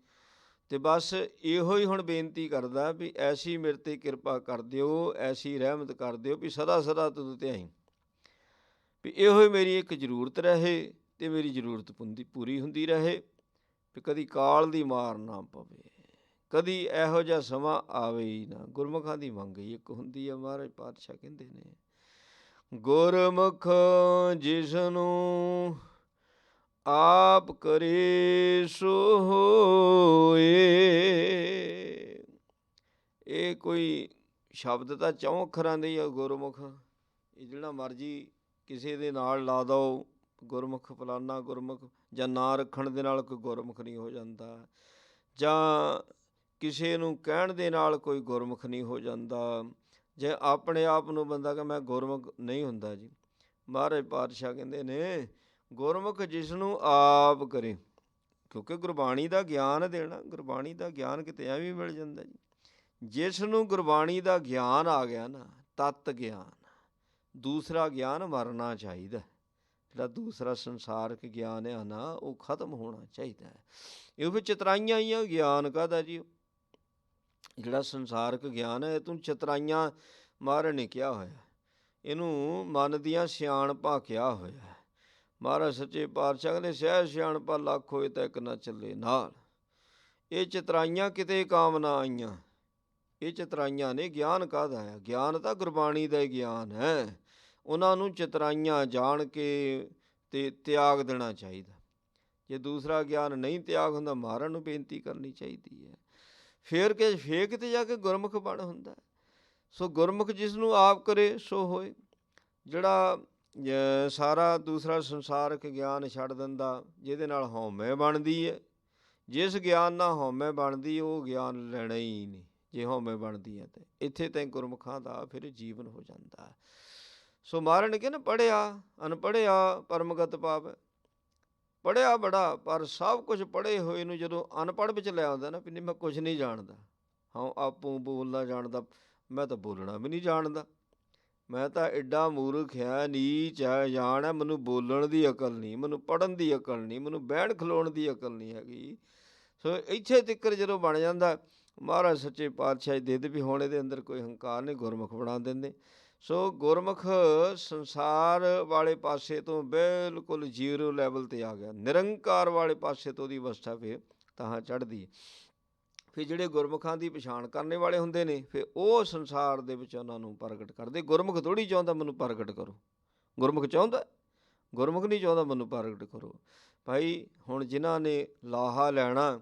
ਅਤੇ ਬਸ ਇਹੋ ਹੀ ਹੁਣ ਬੇਨਤੀ ਕਰਦਾ ਵੀ ਐਸੀ ਮੇਰੇ 'ਤੇ ਕਿਰਪਾ ਕਰ ਦਿਓ, ਐਸੀ ਰਹਿਮਤ ਕਰ ਦਿਓ ਵੀ ਸਦਾ ਸਦਾ ਤੁਧ ਧਿਆਈ। ਵੀ ਇਹੋ ਹੀ ਮੇਰੀ ਇੱਕ ਜ਼ਰੂਰਤ ਰਹੇ ਅਤੇ ਮੇਰੀ ਜ਼ਰੂਰਤ ਪੂਰੀ ਹੁੰਦੀ ਰਹੇ। ਵੀ ਕਦੀ ਕਾਲ ਦੀ ਮਾਰ ਨਾ ਪਵੇ, ਕਦੀ ਇਹੋ ਜਿਹਾ ਸਮਾਂ ਆਵੇ ਹੀ ਨਾ। ਗੁਰਮੁਖਾਂ ਦੀ ਮੰਗ ਹੀ ਇੱਕ ਹੁੰਦੀ ਹੈ। ਮਹਾਰਾਜ ਪਾਤਸ਼ਾਹ ਕਹਿੰਦੇ ਨੇ, ਗੁਰਮੁਖ ਜਿਸਨੂੰ ਆਪ ਕਰੇ ਸੋ ਹੋਏ। ਇਹ ਕੋਈ ਸ਼ਬਦ ਤਾਂ 4 ਅੱਖਰਾਂ ਦੇ ਹੀ ਆ ਗੁਰਮੁਖ। ਇਹ ਜਿਹੜਾ ਮਰਜ਼ੀ ਕਿਸੇ ਦੇ ਨਾਲ ਲਾ ਦਿਓ, ਗੁਰਮੁਖ ਫਲਾਨਾ ਗੁਰਮੁਖ, ਜਾਂ ਨਾਂ ਰੱਖਣ ਦੇ ਨਾਲ ਕੋਈ ਗੁਰਮੁਖ ਨਹੀਂ ਹੋ ਜਾਂਦਾ, ਜਾਂ ਕਿਸੇ ਨੂੰ ਕਹਿਣ ਦੇ ਨਾਲ ਕੋਈ ਗੁਰਮੁਖ ਨਹੀਂ ਹੋ ਜਾਂਦਾ, ਜੇ ਆਪਣੇ ਆਪ ਨੂੰ ਬੰਦਾ ਕਿ ਮੈਂ ਗੁਰਮੁਖ ਨਹੀਂ ਹੁੰਦਾ ਜੀ। ਮਹਾਰਾਜ ਪਾਤਸ਼ਾਹ ਕਹਿੰਦੇ ਨੇ ਗੁਰਮੁਖ ਜਿਸ ਨੂੰ ਆਪ ਕਰੇ, ਕਿਉਂਕਿ ਗੁਰਬਾਣੀ ਦਾ ਗਿਆਨ ਦੇਣਾ, ਗੁਰਬਾਣੀ ਦਾ ਗਿਆਨ ਕਿਤੇ ਐਵੇਂ ਮਿਲ ਜਾਂਦਾ ਜੀ। ਜਿਸ ਨੂੰ ਗੁਰਬਾਣੀ ਦਾ ਗਿਆਨ ਆ ਗਿਆ ਨਾ, ਤਤ ਗਿਆਨ, ਦੂਸਰਾ ਗਿਆਨ ਮਰਨਾ ਚਾਹੀਦਾ। ਜਿਹੜਾ ਦੂਸਰਾ ਸੰਸਾਰਕ ਗਿਆਨ ਆ ਨਾ, ਉਹ ਖਤਮ ਹੋਣਾ ਚਾਹੀਦਾ। ਇਹ ਫਿਰ ਚਤਰਾਈਆਂ ਹੀ ਆ, ਗਿਆਨ ਕਾਹਦਾ ਜੀ। ਜਿਹੜਾ ਸੰਸਾਰਕ ਗਿਆਨ ਹੈ, ਇਹ ਤੂੰ ਚਤਰਾਈਆਂ ਮਹਾਰਾਜ ਨੇ ਕਿਹਾ ਹੋਇਆ, ਇਹਨੂੰ ਮਨ ਦੀਆਂ ਸਿਆਣਪਾਂ ਕਿਹਾ ਹੋਇਆ। ਮਹਾਰਾਜ ਸੱਚੇ ਪਾਤਸ਼ਾਹ ਕਹਿੰਦੇ ਸਹਿਜ ਸਿਆਣਪਾ ਲੱਖ ਹੋਏ ਤਾਂ ਇੱਕ ਨਾ ਚੱਲੇ ਨਾਲ। ਇਹ ਚਤਰਾਈਆਂ ਕਿਤੇ ਕਾਮ ਨਾ ਆਈਆਂ, ਇਹ ਚਤਰਾਈਆਂ ਨੇ। ਗਿਆਨ ਕਾਹਦਾ ਹੈ? ਗਿਆਨ ਤਾਂ ਗੁਰਬਾਣੀ ਦਾ ਹੀ ਗਿਆਨ ਹੈ। ਉਹਨਾਂ ਨੂੰ ਚਤਰਾਈਆਂ ਜਾਣ ਕੇ ਤੇ ਤਿਆਗ ਦੇਣਾ ਚਾਹੀਦਾ। ਜੇ ਦੂਸਰਾ ਗਿਆਨ ਨਹੀਂ ਤਿਆਗ ਹੁੰਦਾ, ਮਹਾਰਾਜ ਨੂੰ ਬੇਨਤੀ ਕਰਨੀ ਚਾਹੀਦੀ ਹੈ। ਫੇਰ ਕਿਤੇ ਜਾ ਕੇ ਗੁਰਮੁਖ ਬਣ ਹੁੰਦਾ। ਸੋ ਗੁਰਮੁਖ ਜਿਸ ਨੂੰ ਆਪ ਕਰੇ ਸੋ ਹੋਏ। ਜਿਹੜਾ ਸਾਰਾ ਦੂਸਰਾ ਸੰਸਾਰਕ ਗਿਆਨ ਛੱਡ ਦਿੰਦਾ, ਜਿਹਦੇ ਨਾਲ ਹਉਮੈ ਬਣਦੀ ਹੈ, ਜਿਸ ਗਿਆਨ ਨਾਲ ਹਉਮੈ ਬਣਦੀ, ਉਹ ਗਿਆਨ ਲੈਣਾ ਹੀ ਨਹੀਂ। ਜੇ ਹਉਮੈ ਬਣਦੀ ਹੈ ਤਾਂ ਇੱਥੇ ਤਾਂ ਗੁਰਮੁਖਾਂ ਦਾ ਫਿਰ ਜੀਵਨ ਹੋ ਜਾਂਦਾ। ਸੋ ਮਹਾਰਾਜ ਨੇ ਕਿਹਾ ਨਾ, ਪੜ੍ਹਿਆ ਅਨਪੜ੍ਹਿਆ ਪਰਮਗਤ ਪਾਵੈ। ਪੜ੍ਹਿਆ ਬੜਾ, ਪਰ ਸਭ ਕੁਝ ਪੜ੍ਹੇ ਹੋਏ ਨੂੰ ਜਦੋਂ ਅਨਪੜ੍ਹ ਵਿੱਚ ਲੈ ਆਉਂਦਾ ਨਾ, ਵੀ ਨਹੀਂ ਮੈਂ ਕੁਝ ਨਹੀਂ ਜਾਣਦਾ, ਹਾਂ ਆਪੋਂ ਬੋਲਣਾ ਜਾਣਦਾ, ਮੈਂ ਤਾਂ ਬੋਲਣਾ ਵੀ ਨਹੀਂ ਜਾਣਦਾ, ਮੈਂ ਤਾਂ ਐਡਾ ਮੂਰਖ ਹੈ, ਨੀਚ ਹੈ, ਜਾਣ ਹੈ, ਮੈਨੂੰ ਬੋਲਣ ਦੀ ਅਕਲ ਨਹੀਂ, ਮੈਨੂੰ ਪੜ੍ਹਨ ਦੀ ਅਕਲ ਨਹੀਂ, ਮੈਨੂੰ ਬਹਿਣ ਖਲੋਣ ਦੀ ਅਕਲ ਨਹੀਂ ਹੈਗੀ। ਸੋ ਇੱਥੇ ਤੀਕਰ ਜਦੋਂ ਬਣ ਜਾਂਦਾ, ਮਹਾਰਾਜ ਸੱਚੇ ਪਾਤਸ਼ਾਹ ਦੇ ਵੀ ਹੁਣ ਇਹਦੇ ਅੰਦਰ ਕੋਈ ਹੰਕਾਰ ਨਹੀਂ, ਗੁਰਮੁਖ ਬਣਾ ਦਿੰਦੇ। ਸੋ ਗੁਰਮੁਖ ਸੰਸਾਰ ਵਾਲੇ ਪਾਸੇ ਤੋਂ ਬਿਲਕੁਲ 0 ਲੈਵਲ 'ਤੇ ਆ ਗਿਆ, ਨਿਰੰਕਾਰ ਵਾਲੇ ਪਾਸੇ ਤੋਂ ਉਹਦੀ ਅਵਸਥਾ ਫਿਰ ਤਾਂ ਚੜ੍ਹਦੀ। ਫਿਰ ਜਿਹੜੇ ਗੁਰਮੁਖਾਂ ਦੀ ਪਛਾਣ ਕਰਨੇ ਵਾਲੇ ਹੁੰਦੇ ਨੇ, ਫਿਰ ਉਹ ਸੰਸਾਰ ਦੇ ਵਿੱਚ ਉਹਨਾਂ ਨੂੰ ਪ੍ਰਗਟ ਕਰਦੇ। ਗੁਰਮੁਖ ਥੋੜ੍ਹੀ ਚਾਹੁੰਦਾ ਮੈਨੂੰ ਪ੍ਰਗਟ ਕਰੋ, ਗੁਰਮੁਖ ਚਾਹੁੰਦਾ, ਗੁਰਮੁਖ ਨਹੀਂ ਚਾਹੁੰਦਾ ਮੈਨੂੰ ਪ੍ਰਗਟ ਕਰੋ। ਭਾਈ ਹੁਣ ਜਿਨ੍ਹਾਂ ਨੇ ਲਾਹਾ ਲੈਣਾ,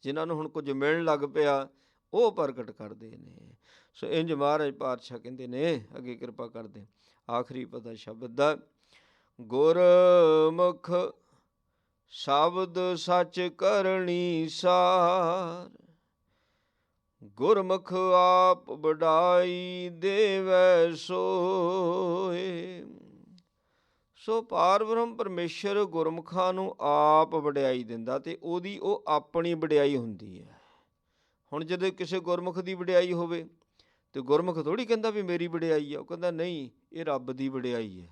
ਜਿਨ੍ਹਾਂ ਨੂੰ ਹੁਣ ਕੁਝ ਮਿਲਣ ਲੱਗ ਪਿਆ, ਉਹ ਪ੍ਰਗਟ ਕਰਦੇ ਨੇ। ਸੋ ਇੰਝ ਮਹਾਰਾਜ ਪਾਤਸ਼ਾਹ ਕਹਿੰਦੇ ਨੇ, ਅੱਗੇ ਕਿਰਪਾ ਕਰਦੇ ਆਖਰੀ ਪਦਾ ਸ਼ਬਦ ਦਾ, ਗੁਰਮੁਖ ਸ਼ਬਦ ਸੱਚ ਕਰਨੀ ਸਾਰ, ਗੁਰਮੁਖ ਆਪ ਵਡਾਈ ਦੇਵੈ ਸੋਏ। ਸੋ ਪਾਰ ਬ੍ਰਹਮ ਪਰਮੇਸ਼ਰ ਗੁਰਮੁਖਾਂ ਨੂੰ ਆਪ ਵਡਿਆਈ ਦਿੰਦਾ, ਅਤੇ ਉਹਦੀ ਉਹ ਆਪਣੀ ਵਡਿਆਈ ਹੁੰਦੀ ਹੈ। ਹੁਣ ਜਦੋਂ ਕਿਸੇ ਗੁਰਮੁਖ ਦੀ ਵਡਿਆਈ ਹੋਵੇ, ਅਤੇ ਗੁਰਮੁਖ ਥੋੜ੍ਹੀ ਕਹਿੰਦਾ ਵੀ ਮੇਰੀ ਵਡਿਆਈ ਆ, ਉਹ ਕਹਿੰਦਾ ਨਹੀਂ, ਇਹ ਰੱਬ ਦੀ ਵਡਿਆਈ ਹੈ,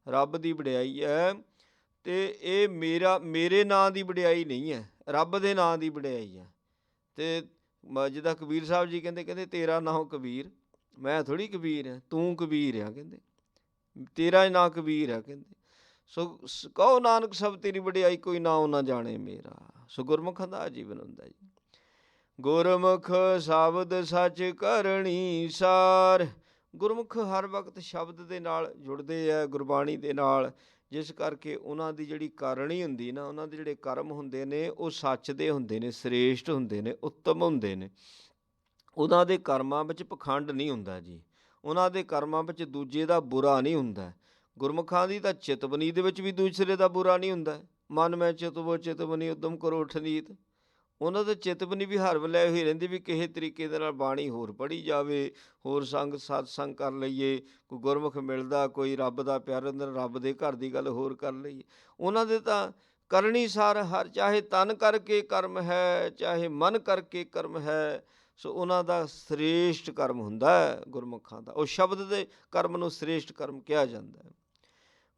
ਰੱਬ ਦੀ ਵਡਿਆਈ ਹੈ, ਅਤੇ ਇਹ ਮੇਰੇ ਨਾਂ ਦੀ ਵਡਿਆਈ ਨਹੀਂ ਹੈ, ਰੱਬ ਦੇ ਨਾਂ ਦੀ ਵਡਿਆਈ ਹੈ। ਅਤੇ ਜਿੱਦਾਂ ਕਬੀਰ ਸਾਹਿਬ ਜੀ ਕਹਿੰਦੇ ਤੇਰਾ ਨਾਂ ਕਬੀਰ, ਮੈਂ ਥੋੜ੍ਹੀ ਕਬੀਰ ਹਾਂ, ਤੂੰ ਕਬੀਰ ਆ, ਕਹਿੰਦੇ ਤੇਰਾ ਨਾਂ ਕਬੀਰ ਆ, ਕਹਿੰਦੇ। ਸੋ ਕਹੋ ਨਾਨਕ ਸਭ ਤੇਰੀ ਵਡਿਆਈ, ਕੋਈ ਨਾਉ ਨਾ ਜਾਣੇ ਮੇਰਾ। ਸੋ ਗੁਰਮੁਖਾਂ ਦਾ ਜੀਵਨ ਹੁੰਦਾ ਜੀ। ਗੁਰਮੁਖ ਸ਼ਬਦ ਸੱਚ ਕਰਨੀ ਸਾਰ। ਗੁਰਮੁਖ ਹਰ ਵਕਤ ਸ਼ਬਦ ਦੇ ਨਾਲ ਜੁੜਦੇ ਹੈ, ਗੁਰਬਾਣੀ ਦੇ ਨਾਲ, ਜਿਸ ਕਰਕੇ ਉਹਨਾਂ ਦੀ ਜਿਹੜੀ ਕਰਨੀ ਹੁੰਦੀ ਨਾ, ਉਹਨਾਂ ਦੇ ਜਿਹੜੇ ਕਰਮ ਹੁੰਦੇ ਨੇ, ਉਹ ਸੱਚ ਦੇ ਹੁੰਦੇ ਨੇ, ਸ੍ਰੇਸ਼ਟ ਹੁੰਦੇ ਨੇ, ਉੱਤਮ ਹੁੰਦੇ ਨੇ। ਉਹਨਾਂ ਦੇ ਕਰਮਾਂ ਵਿੱਚ ਪਖੰਡ ਨਹੀਂ ਹੁੰਦਾ ਜੀ, ਉਹਨਾਂ ਦੇ ਕਰਮਾਂ ਵਿੱਚ ਦੂਜੇ ਦਾ ਬੁਰਾ ਨਹੀਂ ਹੁੰਦਾ। ਗੁਰਮੁਖਾਂ ਦੀ ਤਾਂ ਚਿਤਵਨੀ ਦੇ ਵਿੱਚ ਵੀ ਦੂਸਰੇ ਦਾ ਬੁਰਾ ਨਹੀਂ ਹੁੰਦਾ। ਮਨ ਮੈਂ ਚਿਤਵੋ ਚਿਤਵਨੀ ਉਦਮ ਕਰੋ ਉਠਨੀਤ। ਉਹਨਾਂ ਦਾ ਚਿਤਵਨੀ ਵੀ ਹਰ ਵੇਲੇ ਹੋਈ ਰਹਿੰਦੀ ਵੀ ਕਿਸੇ ਤਰੀਕੇ ਦੇ ਨਾਲ ਬਾਣੀ ਹੋਰ ਪੜ੍ਹੀ ਜਾਵੇ, ਹੋਰ ਸਤਸੰਗ ਕਰ ਲਈਏ, ਕੋਈ ਗੁਰਮੁਖ ਮਿਲਦਾ, ਕੋਈ ਰੱਬ ਦਾ ਪਿਆਰ ਅੰਦਰ, ਰੱਬ ਦੇ ਘਰ ਦੀ ਗੱਲ ਹੋਰ ਕਰ ਲਈਏ। ਉਹਨਾਂ ਦੇ ਤਾਂ ਕਰਨੀ ਸਾਰ ਹਰ, ਚਾਹੇ ਤਨ ਕਰਕੇ ਕਰਮ ਹੈ, ਚਾਹੇ ਮਨ ਕਰਕੇ ਕਰਮ ਹੈ। ਸੋ ਉਹਨਾਂ ਦਾ ਸ੍ਰੇਸ਼ਟ ਕਰਮ ਹੁੰਦਾ ਹੈ ਗੁਰਮੁਖਾਂ ਦਾ, ਉਹ ਸ਼ਬਦ ਦੇ ਕਰਮ ਨੂੰ ਸ੍ਰੇਸ਼ਟ ਕਰਮ ਕਿਹਾ ਜਾਂਦਾ ਹੈ।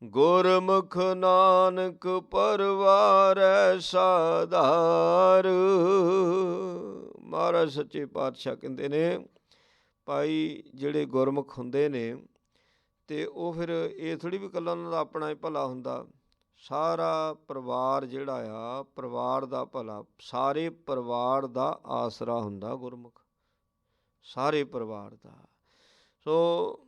ਗੁਰਮੁਖ ਨਾਨਕ ਪਰਵਾਰੈ ਸਾਧਾਰ। ਮਹਾਰਾਜ ਸੱਚੇ ਪਾਤਸ਼ਾਹ ਕਹਿੰਦੇ ਨੇ, ਭਾਈ ਜਿਹੜੇ ਗੁਰਮੁਖ ਹੁੰਦੇ ਨੇ, ਅਤੇ ਉਹ ਫਿਰ ਇਹ ਥੋੜ੍ਹੀ ਵੀ ਇਕੱਲਾ ਉਹਨਾਂ ਦਾ ਆਪਣਾ ਹੀ ਭਲਾ ਹੁੰਦਾ, ਸਾਰਾ ਪਰਿਵਾਰ ਜਿਹੜਾ ਆ, ਪਰਿਵਾਰ ਦਾ ਭਲਾ, ਸਾਰੇ ਪਰਿਵਾਰ ਦਾ ਆਸਰਾ ਹੁੰਦਾ ਗੁਰਮੁਖ, ਸਾਰੇ ਪਰਿਵਾਰ ਦਾ। ਸੋ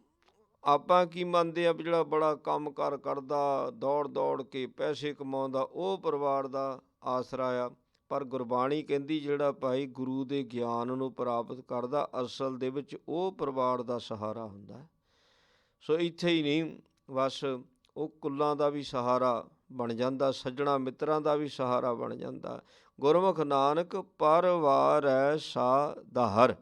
ਆਪਾਂ ਕੀ ਮੰਨਦੇ ਆ ਵੀ ਜਿਹੜਾ ਬੜਾ ਕੰਮ ਕਾਰ ਕਰਦਾ, ਦੌੜ ਦੌੜ ਕੇ ਪੈਸੇ ਕਮਾਉਂਦਾ, ਉਹ ਪਰਿਵਾਰ ਦਾ ਆਸਰਾ ਆ। ਪਰ ਗੁਰਬਾਣੀ ਕਹਿੰਦੀ ਜਿਹੜਾ ਭਾਈ ਗੁਰੂ ਦੇ ਗਿਆਨ ਨੂੰ ਪ੍ਰਾਪਤ ਕਰਦਾ ਅਸਲ ਦੇ ਵਿੱਚ ਉਹ ਪਰਿਵਾਰ ਦਾ ਸਹਾਰਾ ਹੁੰਦਾ। ਸੋ ਇੱਥੇ ਹੀ ਨਹੀਂ ਬਸ ਉਹ ਕੁੱਲਾਂ ਦਾ ਵੀ ਸਹਾਰਾ ਬਣ ਜਾਂਦਾ, ਸੱਜਣਾ ਮਿੱਤਰਾਂ ਦਾ ਵੀ ਸਹਾਰਾ ਬਣ ਜਾਂਦਾ। ਗੁਰਮੁਖ ਨਾਨਕ ਪਰਵਾਰੈ ਸਾਧਾਰ,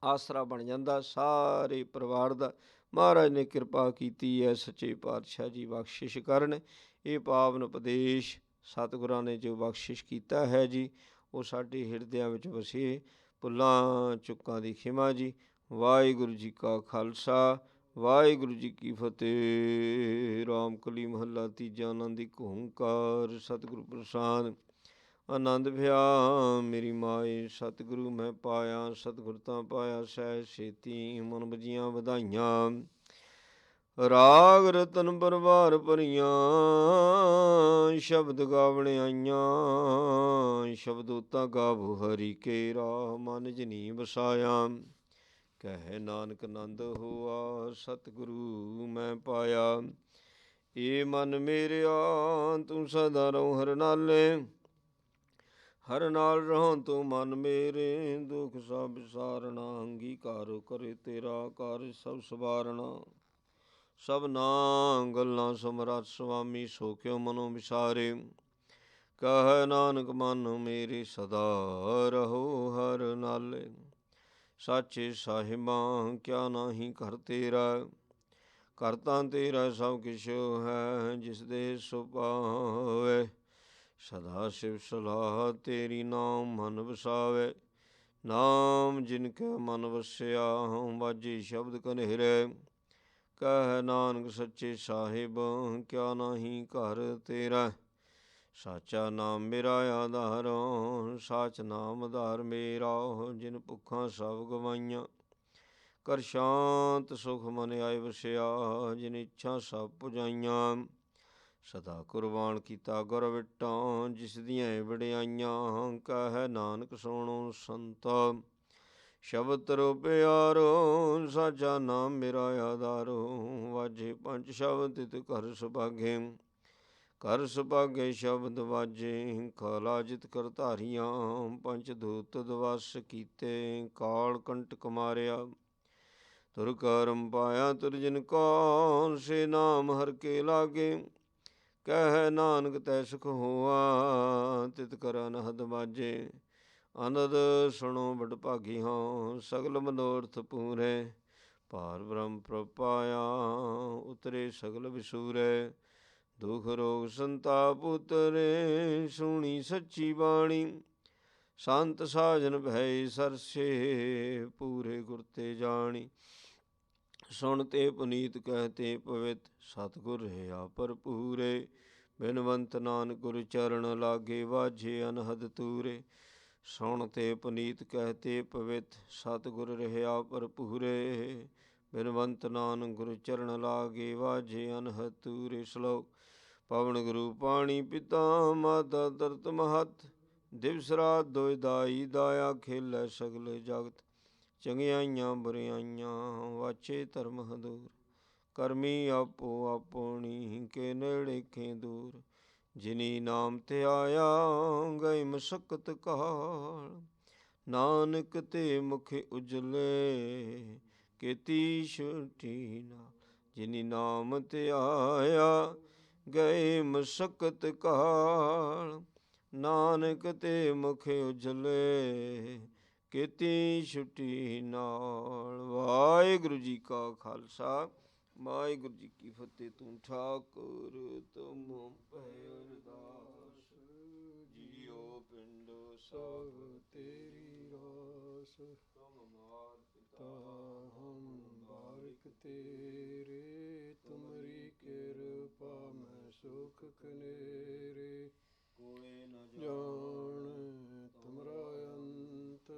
ਆਸਰਾ ਬਣ ਜਾਂਦਾ ਸਾਰੇ ਪਰਿਵਾਰ ਦਾ। ਮਹਾਰਾਜ ਨੇ ਕਿਰਪਾ ਕੀਤੀ ਹੈ, ਸੱਚੇ ਪਾਤਸ਼ਾਹ ਜੀ ਬਖਸ਼ਿਸ਼ ਕਰਨ। ਇਹ ਪਾਵਨ ਉਪਦੇਸ਼ ਸਤਿਗੁਰਾਂ ਨੇ ਜੋ ਬਖਸ਼ਿਸ਼ ਕੀਤਾ ਹੈ ਜੀ, ਉਹ ਸਾਡੇ ਹਿਰਦਿਆਂ ਵਿੱਚ ਵਸੇ। ਭੁੱਲਾਂ ਚੁੱਕਾਂ ਦੀ ਖਿਮਾ ਜੀ। ਵਾਹਿਗੁਰੂ ਜੀ ਕਾ ਖਾਲਸਾ, ਵਾਹਿਗੁਰੂ ਜੀ ਕੀ ਫਤਿਹ। ਰਾਮ ਕਲੀ ਮਹੱਲਾ ਤੀਜਾ। ਆਨੰਦ ਇੱਕ ਓਂਕਾਰ ਸਤਿਗੁਰੂ ਪ੍ਰਸਾਦ। ਆਨੰਦ ਭਿਆ ਮੇਰੀ ਮਾਏ ਸਤਿਗੁਰੂ ਮੈਂ ਪਾਇਆ, ਸਤਿਗੁਰ ਤਾਂ ਪਾਇਆ ਸਹਿ ਛੇਤੀ। ਮਨ ਬਜੀਆਂ ਵਧਾਈਆਂ, ਰਾਗ ਰਤਨ ਪਰਵਾਰ ਭਰੀਆਂ। ਸ਼ਬਦ ਗਾਵਣ ਆਈਆਂ, ਸ਼ਬਦੋਤਾ ਗਾਵੋ ਹਰੀ ਕੇਰਾ। ਮਨ ਜਨੀ ਵਸਾਇਆ, ਕਹਿ ਨਾਨਕ ਆਨੰਦ ਹੋਆ। ਸਤਿਗੁਰੂ ਮੈਂ ਪਾਇਆ, ਏ ਮਨ ਮੇਰਿਆ ਤੂੰ ਸਦਾ ਰਹੋ ਹਰ ਨਾਲੇ। ਹਰ ਨਾਲ ਰਹੋ ਤੂੰ ਮਨ ਮੇਰੇ, ਦੁਖ ਸਭ ਵਿਸਾਰਣਾ। ਅੰਗੀਕਾਰ ਕਰੇ ਤੇਰਾ ਕਰ ਸਭ ਸਵਾਰਣਾ। ਸਭਨਾ ਗੱਲਾਂ ਸਮਰੱਥ ਸੁਆਮੀ, ਸੋ ਕਿਉ ਮਨੋ ਵਿਸਾਰੇ। ਕਹਿ ਨਾਨਕ ਮਨ ਮੇਰੇ ਸਦਾ ਰਹੋ ਹਰ ਨਾਲੇ। ਸਾਚੇ ਸਾਹਿਬਾਂ ਕਿਆ ਨਾਹੀ ਘਰ ਤੇਰਾ, ਘਰ ਤਾਂ ਤੇਰਾ ਸਭ ਕਿਛ ਹੈ। ਜਿਸ ਦੇ ਸੋ ਪਾਵੇ, ਸਦਾ ਸਿਵ ਸਲਾਹ ਤੇਰੀ। ਨਾਮ ਮਨ ਵਸਾਵੇ, ਨਾਮ ਜਿਨ ਕੈ ਮਨ ਵਸਿਆ। ਵਾਜੇ ਸ਼ਬਦ ਕਨੇਰੇ, ਕਹਿ ਨਾਨਕ ਸੱਚੇ ਸਾਹਿਬ ਕਿਆ ਨਾਹੀ ਘਰ ਤੇਰਾ। ਸਾਚਾ ਨਾਮ ਮੇਰਾ ਆਧਾਰ, ਸਾਚ ਨਾਮ ਆਧਾਰ ਮੇਰਾ। ਜਿਨ ਭੁੱਖਾਂ ਸਭ ਗਵਾਈਆਂ, ਕਰ ਸ਼ਾਂਤ ਸੁਖ ਮਨ ਆਏ ਵਸਿਆ। ਜਿਨ ਇੱਛਾ ਸਭ ਪੁਜਾਈਆਂ, ਸਦਾ ਕੁਰਬਾਨ ਕੀਤਾ ਗੁਰ ਵਿਟਾਂ। ਜਿਸ ਦੀਆਂ ਵਡਿਆਈਆਂ, ਕਹਿ ਨਾਨਕ ਸੁਣੋ ਸੰਤੋ। ਸ਼ਬਦ ਤਰੋ ਪਿਆਰੋ, ਸਾਚਾ ਨਾਮ ਮੇਰਾ ਆਧਾਰੋ। ਵਾਜੇ ਪੰਜ ਸ਼ਬਦ ਤਿਤ ਘਰ ਸੁਭਾਗੇ, ਘਰ ਸੁਭਾਗੇ ਸ਼ਬਦ ਵਾਜੇ। ਕਾਲਾ ਜਿਤ ਕਰ ਧਾਰੀਆਂ, ਪੰਚ ਦੂਤ ਦਵਸ ਕੀਤੇ। ਕਾਲ ਕੰਟਕ ਮਾਰਿਆ, ਤੁਰ ਕਰਮ ਪਾਇਆ ਤੁਰ ਜਿਨ ਕੋ। ਸੇ ਨਾਮ ਹਰ ਕੇ ਲਾਗੇ, ਕਹਿ ਨਾਨਕ ਤੈ ਸੁਖ ਹੋਆ। ਤਿਤ ਕਰ ਅਨਹਦ ਬਾਜੇ, ਅਨੰਦ ਸੁਣੋ ਬੜ ਭਾਗੀ ਹਾਂ। ਸਗਲ ਮਨੋਰਥ ਪੂਰੇ, ਭਾਰ ਬ੍ਰਹਮ ਪ੍ਰਭ ਪਾਇਆ। ਉਤਰੇ ਸਗਲ ਵਿਸੂਰੇ, ਦੁਖ ਰੋਗ ਸੰਤਾਪ ਉਤਰੇ। ਸੁਣੀ ਸੱਚੀ ਬਾਣੀ, ਸੰਤ ਸਾਜਨ ਭੈ ਸਰਸੇ। ਪੂਰੇ ਗੁਰ ਤੇ ਜਾਣੀ, ਸੁਣ ਤੇ ਪੁਨੀਤ ਕਹਿ ਤੇ ਪਵਿੱਤ। ਸਤਿਗੁਰ ਰਹਾ ਭਰਪੂਰੇ, ਬਿਨਵੰਤ ਨਾਨਕ ਗੁਰ ਚਰਨ ਲਾਗੇ। ਵਾਜੇ ਅਨਹਦ ਤੂਰੇ, ਸੁਣ ਤੇ ਪੁਨੀਤ ਕਹਿ ਤੇ ਪਵਿੱਤ। ਸਤਿਗੁਰ ਰਹਾ ਭਰਪੂਰੇ, ਬਿਨਵੰਤ ਨਾਨਕ ਗੁਰ ਚਰਨ ਲਾਗੇ। ਵਾਜੇ ਅਨਹਦ ਤੂਰੇ। ਸ਼ਲੋਕ। ਪਵਨ ਗੁਰੂ ਪਾਣੀ ਪਿਤਾ, ਮਾਤਾ ਧਰਤ ਮਹੱਤ। ਦਿਵਸ ਰਾਤ ਦੋਇ ਦਾਈ, ਦਾਇਆ ਖੇਲੇ ਸਗਲ ਜਗਤ। ਚੰਗਿਆਈਆਂ ਬੁਰਿਆਈਆਂ, ਵਾਚੇ ਧਰਮ ਹਦੂਰ। ਕਰਮੀ ਆਪੋ ਆਪਣੀ, ਕੇ ਨੇੜੇ ਕੇ ਦੂਰ। ਜਿਨੀ ਨਾਮ ਧਿਆਇਆ, ਗਏ ਮਸਕਤ ਕਾਲ। ਨਾਨਕ ਤੇ ਮੁਖ ਉਜਲੇ, ਕੀਤੀ ਛੁਟੀ ਨਾਲ। ਜਿਨੀ ਨਾਮ ਧਿਆਇਆ, ਗਏ ਮਸਕਤ ਕਾਲ। ਨਾਨਕ ਤੇ ਮੁਖ ਉਜਲੇ, ਕੀਤੀ ਛੁਟੀ ਨਾਲ। ਵਾਹਿਗੁਰੂ ਜੀ ਕਾ ਖਾਲਸਾ, ਵਾਹਿਗੁਰੂ ਜੀ ਕੀ ਫਤਿਹ। ਤੂੰ ਠਾਕੁਰ ਤੁਮ ਭੈ ਅਰਦਾਸ, ਜੀਉ ਪਿੰਡ ਸਭ ਤੇਰੀ ਰਾਸ। ਤੁਮ ਮਾਤ ਪਿਤਾ ਹਮ ਬਾਰਿਕ ਤੇਰੇ, ਤੁਮਰੀ ਕਿਰਪਾ ਮੈਂ ਸੁਖ ਕਨੇਰੇ। ਕੋਇ ਨ ਜਾਣ ਤੁਮਰਾ ਅੰਤ,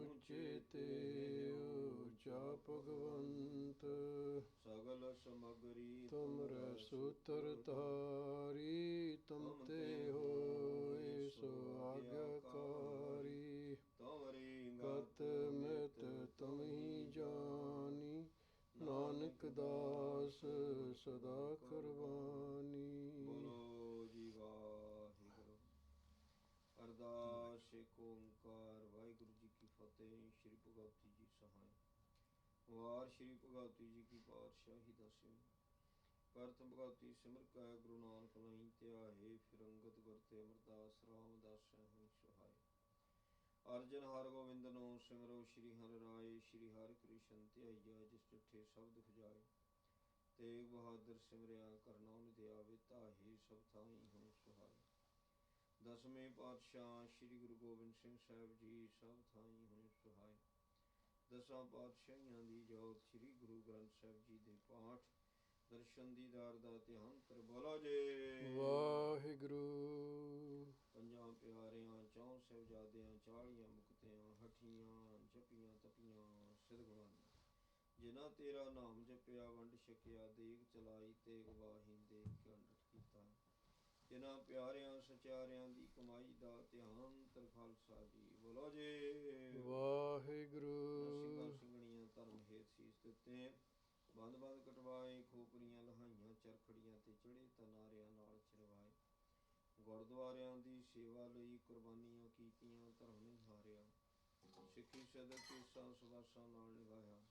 ਉਚੇ ਤੇ ਊਚਾ ਭਗਵੰਤ। ਸਗਲ ਸਮਗਰੀ ਤੁਮਰੇ ਸੂਤਰ ਧਾਰੀ, ਤੁਮ ਤੇ ਹੋਏ ਸੋ ਆਗਿਆਕਾਰੀ। ਤੁਮਰੀ ਗਤ ਮਿਤ ਤੁਮ ਹੀ ਜਾਨੀ, ਨਾਨਕ ਦਾਸ ਸਦਾ ਕੁਰਬਾਨੀ। ਬੋਲੋ ਜੀ ਵਾਹਿਗੁਰੂ। ਏਕ ਓੰਕਾਰ। ਵਾਹਿਗੁਰੂ ਜੀ ਕੀ ਫਤਿਹ। ਸ਼੍ਰੀ ਭਗਵਤੀ ਜੀ ਸਹਾਇ। ਵਾਰ ਸ਼੍ਰੀ ਭਗਵਤੀ ਜੀ ਕੀ ਪਾਤਸ਼ਾਹੀ ਦਸਵੀਂ। ਕਰਤ ਭਗਵਤੀ ਸਿਮਰ ਕੈ ਗੁਰੂ ਨਾਨਕ ਨਹੀਂ ਧਿਆਏ। ਫਿਰ ਅੰਗਦ ਗੁਰ ਤੇ ਅਮਰਦਾਸ ਰਾਮਦਾਸ ਹੋਇ ਸਹਾਇ। ਅਰਜਨ ਹਰਿ ਗੋਬਿੰਦ ਨੂੰ ਸਿਮਰੋ ਸ਼੍ਰੀ ਹਰਿ ਰਾਏ। ਸ਼੍ਰੀ ਹਰਿ ਕ੍ਰਿਸ਼ਨ ਧਿਆਈਆ ਜਿਸ ਡਿਠੇ ਸ਼ਬਦ ਖਜਾਏ। ਤੇਗ ਬਹਾਦਰ ਸਿਮਰਿਆ ਕਰਨਾ ਨਿਧਿ ਆਵੇ। ਧਾਹੇ ਸਭ ਥਾਈ ਹੋਇ ਸਹਾਇ। ਦਸਵੇਂ ਪਾਤਸ਼ਾਹ ਸ਼੍ਰੀ ਗੁਰੂ ਗੋਬਿੰਦ ਸਿੰਘ ਸਾਹਿਬ ਜੀ ਸਭ ਥਾਈ ਹੋਇ ਸਹਾਇ। ਦਸਾਂ ਪਾਤਸ਼ਾਹੀਆਂ ਦੀ ਜੋਤ ਸ਼੍ਰੀ ਗੁਰੂ ਗ੍ਰੰਥ ਸਾਹਿਬ ਜੀ ਦੇ ਪਾਠ ਦਰਸ਼ਨ ਦੀਦਾਰ ਦਾ ਧਿਆਨ ਕਰ। ਬੋਲੋ ਜੀ ਵਾਹਿਗੁਰੂ। ਪੰਜਾਂ ਪਿਆਰਿਆਂ ਚੌਂ ਸਾਹਿਬਜ਼ਾਦਿਆਂ 40 ਮੁਕਤਿਆਂ ਹਠੀਆਂ ਜਪੀਆਂ ਤਪੀਆਂ ਸਿਦਗੁਣਾਂ ਜਿਨ੍ਹਾਂ ਤੇਰਾ ਨਾਮ ਜਪਿਆ ਵੰਡ ਛਕਿਆ। ਦੇਗ ਚਲਾਈ ਤੇਗ ਵਾਹੀ ਦੇਗ ਕੇ ਅੰਡਟ ਕੀਤਾ। ਜਿਨ੍ਹਾਂ ਪਿਆਰਿਆਂ ਸਚਿਆਰਿਆਂ ਦੀ ਕਮਾਈ ਦਾ ਧਿਆਨ ਤਰ ਖਾਲਸਾ ਜੀ। ਬੋਲੋ ਜੀ ਵਾਹਿਗੁਰੂ। ਸਿੰਘਾਂ ਸਿੰਘਣੀਆਂ ਧਰਮ ਹੇਤ ਸੀਸ ਦਿੱਤੇ। ਬੰਦ ਬੰਦ ਕਟਵਾਏ ਖੋਪਰੀਆਂ ਲਹਾਈਆਂ ਚਰਖੜੀਆਂ ਤੇ ਚੜੇ ਤਨਾਰਿਆਂ ਨਾਲ ਚਰਵਾਏ। ਗੁਰਦੁਆਰਿਆਂ ਦੀ ਸੇਵਾ ਲਈ ਕੁਰਬਾਨੀਆਂ ਕੀਤੀਆਂ ਧਰਮ ਨਿਹਾਰਿਆ। ਸਿੱਖੀ ਸਦਕ ਕੇਸਾਂ ਸੁਬਾਸਾਂ ਨਾਲ ਨਿਭਾਇਆ।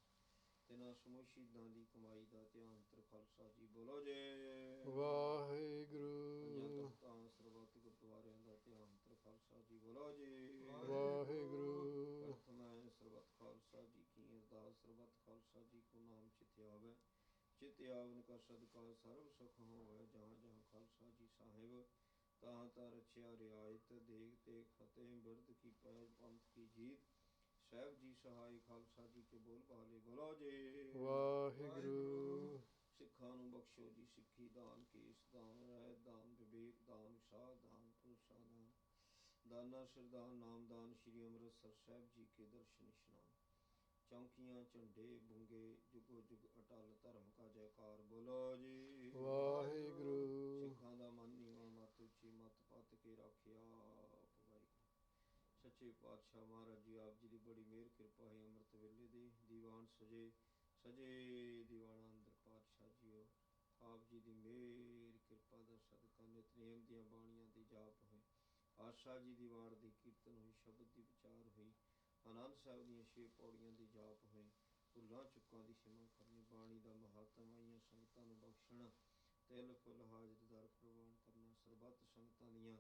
ਤਿਨਾਂ ਸਮੂਹ ਸ਼ਹੀਦਾਂ ਦੀ ਕਮਾਈ ਦਾ ਧਿਆਨ ਤਰ ਖਾਲਸਾ ਜੀ। ਬੋਲੋ ਜੇ ਵਾਹਿਗੁਰੂ। ਪੰਜਾਂ ਤਖਤਾਂ ਸਰਬੱਤ ਗੁਰਦੁਆਰਿਆਂ ਦਾ ਧਿਆਨ ਤਰ ਖਾਲਸਾ ਜੀ। ਬੋਲੋ ਜੀ ਵਾਹਿਗੁਰੂ। ਪ੍ਰਥਮੈ ਸਰਬੱਤ ਖਾਲਸਾ ਜੀ ਕੀ ਅਰਦਾਸ। ਸਰਬੱਤ ਖਾਲਸਾ ਜੀ ਕੋ ਨਾਮ ਚਿਤ ਆਵੈ। ਚਿਤ ਆਵਨ ਕਾ ਸਦਕਾ ਸਰਬ ਸੁਖ ਹੋਵੈ। ਜਹਾਂ ਜਹਾਂ ਖਾਲਸਾ ਜੀ ਸਾਹਿਬ ਤਹਾਂ ਤਹਾਂ ਰਚਿਆ ਰਿਆਇਤ। ਦੇਗ ਤੇ ਫਤਿਹ ਬਿਰਦ ਕੀ ਪੈਜ ਪੰਥ ਕੀ ਜੀਤ। ਸਾਹਿਬ ਜੀ ਸਹਾਇ ਖਾਲਸਾ ਜੀ ਕੇ ਬੋਲ ਬਾਲੇ। ਬੋਲੋ ਜੀ ਵਾਹਿਗੁਰੂ। ਸਿੱਖਾਂ ਨੂੰ ਬਖਸ਼ੋ ਜੀ ਸਿੱਖੀ ਦਾਨ। ਕੇਸ ਦਾਨ ਰਹਿਤ ਦਾਨ ਵਿਵੇਕ ਦਾਨ ਵਿਸ਼ਾਲ ਦਾਨ ਭਰੋਸਾ ਦਾਨ ਦਾਨਾ ਸਰਦਾਨ ਨਾਮਦਾਨ। ਸ਼੍ਰੀ ਅੰਮ੍ਰਿਤਸਰ ਸਾਹਿਬ ਜੀ ਕੇ ਦਰਸ਼ਨ ਇਸ਼ਨਾਨ। ਚੌਂਕੀਆਂ ਝੰਡੇ ਬੁੰਗੇ ਜੁਗੋ ਜੁਗ ਅਟਲ ਧਰਮ ਕਾ ਜੈਕਾਰ। ਬੋਲੋ ਜੀ ਵਾਹਿਗੁਰੂ। ਸਿੱਖਾਂ ਦਾ ਮਨ ਨੀਵਾਂ ਮੱਤ ਉੱਚੀ ਮੱਤ ਪੱਤ ਕੇ ਰੱਖਿਆ ਵਾਹਿਗੁਰੂ। ਸੱਚੇ ਪਾਤਸ਼ਾਹ ਮਹਾਰਾਜ ਜੀ ਆਪ ਜੀ ਦੀ ਬੜੀ ਮਿਹਰ ਕਿਰਪਾ ਹੈ। ਅੰਮ੍ਰਿਤ ਵੇਲੇ ਦੇ ਦੀਵਾਨ ਸਜੇ ਦੀਵਾਨਾਂ ਅੰਦਰ ਪਾਤਸ਼ਾਹ ਜੀਓ ਆਪ ਜੀ ਦੀ ਮਿਹਰ ਕਿਰਪਾ ਦਾ ਸਦਕਾ ਨਿਤਨੇਮ ਦੀਆਂ ਬਾਣੀਆਂ ਦੀ ਜਾਪ ਹੋਈ। ਆਸ਼ਾ ਜੀ ਦੀ ਵਾਰ ਦੀ ਕੀਰਤਨ ਹੋਈ। ਸ਼ਬਦ ਦੀ ਵਿਚਾਰ ਹੋਈ। ਆਨੰਦ ਸਾਹਿਬ ਦੀਆਂ 6 ਪੌੜੀਆਂ ਦੀ ਜਾਪ ਹੋਈ। ਭੁੱਲਾਂ ਚੁੱਕਾਂ ਦੀ ਸਿਮਾ ਕਰਨੀ। ਬਾਣੀ ਦਾ ਮਹਾਤਮ ਆਈਆਂ ਸੰਗਤਾਂ ਨੂੰ ਬਖਸ਼ਣਾ। ਤਿਲ ਫੁੱਲ ਹਾਜ਼ਰ ਦਰ ਪ੍ਰਵਾਨ ਕਰਨਾ। ਸਰਬੱਤ ਸੰਗਤਾਂ ਦੀਆਂ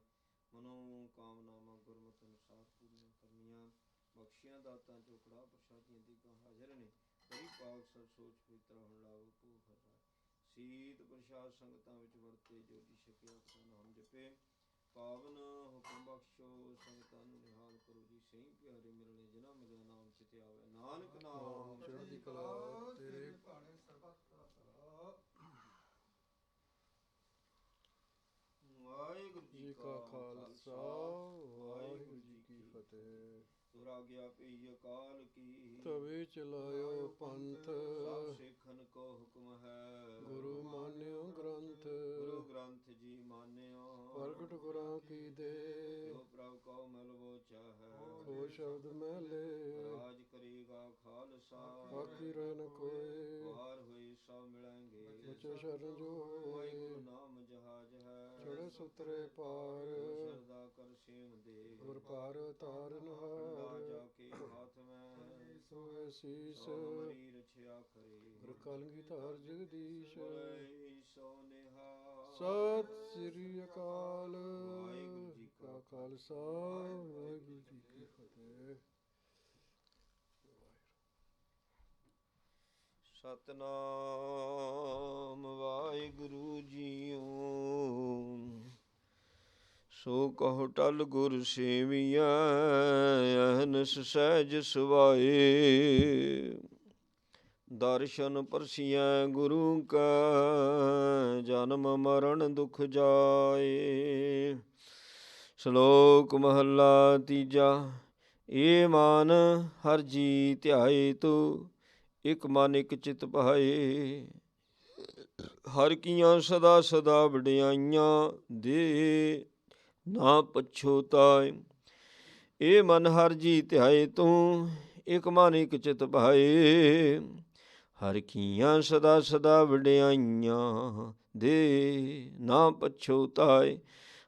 ਮਨੋ ਕਾਮਨਾਵਾਂ ਗੁਰਮਤਿ ਅਨੁਸਾਰ ਪੂਰੀਆਂ ਕਰਨੀਆਂ। ਬਖਸ਼ੀਆਂ ਦਾਤਾਂ ਚੋਕੜਾ ਪ੍ਰਸ਼ਾਦੀਆਂ ਦੀ ਗਾਂ ਹਾਜ਼ਰ ਨੇ। ਕਰੀ ਪਾਕ ਸਭ ਸੋਚ ਪਵਿੱਤਰ ਹੁਣ ਲਾਵ ਭੂਖ ਹਟਾਏ। ਸੀਤ ਪ੍ਰਸ਼ਾਦ ਸੰਗਤਾਂ ਵਿੱਚ ਵਰਤੇ। ਜੋ ਜੀ ਛਕਿਆ ਆਪਣਾ ਨਾਮ ਜਪੇ। ਪਾਵਨ ਹੁਕਮ ਬਖਸ਼ੋ ਸੰਗਤਾਂ ਨੂੰ ਨਿਹਾਲ ਕਰੋ ਜੀ। ਸਹੀ ਪਿਆਰੇ ਮਿਲਣੇ ਜਿਨ੍ਹਾਂ ਮਿਲਿਆ ਨਾਮ ਚਿਤ ਆਵੇ। ਨਾਨਕ ਨਾਮ ਚੜ੍ਹਦੀ ਕਲਾ ਤੇਰੇ ਭਾਣੇ ਸਰਬੱਤ ਦਾ ਭਲਾ। ਵਾਹਿਗੁਰੂ ਜੀ ਕਾ ਖਾਲਸਾ ਵਾਹਿਗੁਰੂ ਜੀ ਕੀ ਫਤਿਹ। ਤੁਰ ਆਗਿਆ ਪਈ ਅਕਾਲ ਕੀ। ਤਵੇ ਚਲਾਇਓ ਪੰਥ। ਸਭ ਸਿੱਖਨ ਕੋ ਹੁਕਮ ਹੈ। ਗੁਰੂ ਮਾਨਿਓ ਗ੍ਰੰਥ। ਗੁਰੂ ਗ੍ਰੰਥ ਜੀ ਮਾਨਿਓ। ਪ੍ਰਗਟ ਗੁਰਾਂ ਕੀ ਦੇ। ਜੋ ਪ੍ਰਭ ਕਉ ਮਿਲਵੋ ਚਾਹੈ। ਹੋ ਸ਼ਬਦ ਮਹਿਲੇ। ਰਾਜ ਕਰੇਗਾ ਖਾਲਸਾ। ਬਾਕੀ ਰਹਿ ਨ ਕੋਇ। ਵਾਰ ਹੋਏ ਸਭ ਮਿਲਣਗੇ। ਬਚੇ ਸ਼ਰਨ ਜੋ ਹੋਏ। ਗੁਰੂ ਨਾਮ ਜਹਾਜ ਹੈ। ਚੜੇ ਸੁਤਰੇ ਪਾਰ। ਸ਼ਰਦਾ ਕਰ ਸੇਮ ਦੇ। ਗੁਰ ਪਾਰ ਤਾਰਨ ਹਾਰ। ਜਾ ਕੇ ਹਾਥ ਮੈਂ ਸੋਏ ਸੀਸ। ਮਰੀ ਰਛਿਆ ਕਰੇ। ਗੁਰ ਕਲਗੀ ਧਾਰ ਜਗਦੀਸ਼। ਸੋ ਨਿਹਾਲ। ਸਤਿ ਸ੍ਰੀ ਅਕਾਲ। ਵਾਹਿਗੁਰੂ ਜੀ ਕਾ ਖਾਲਸਾ ਵਾਹਿਗੁਰੂ ਜੀ ਕੀ ਫਤਿਹ। ਸਤਿਨਾਮ ਵਾਹਿਗੁਰੂ ਜੀਓ। ਸੋ ਕਹੋ ਟਲ ਗੁਰ ਸੇਵੀਐ। ਅਹਨਿਸ ਸਹਿਜ ਸੁਭਾਏ। ਦਰਸ਼ਨ ਪਰਸੀਐ ਗੁਰੂ ਕੈ। ਜਨਮ ਮਰਨ ਦੁਖ ਜਾਏ। ਸ਼ਲੋਕ ਮਹੱਲਾ ਤੀਜਾ। ਏ ਮਨ ਹਰਿ ਜੀ ਧਿਆਏ ਤੂੰ। ਇਕ ਮਨ ਇਕ ਚਿਤ ਭਾਏ। ਹਰਿ ਕੀਆਂ ਸਦਾ ਸਦਾ ਵਡਿਆਈਆਂ। ਦੇ ਨਾ ਪਛੋਤਾਏ। ਏ ਮਨ ਹਰਿ ਜੀ ਧਿਆਏ ਤੂੰ। ਇਕ ਮਨ ਇਕ ਚਿਤ ਭਾਏ। ਹਰਿ ਕੀਆਂ ਸਦਾ ਸਦਾ ਵਡਿਆਈਆਂ। ਦੇ ਨਾ ਪਛੋਤਾਏ।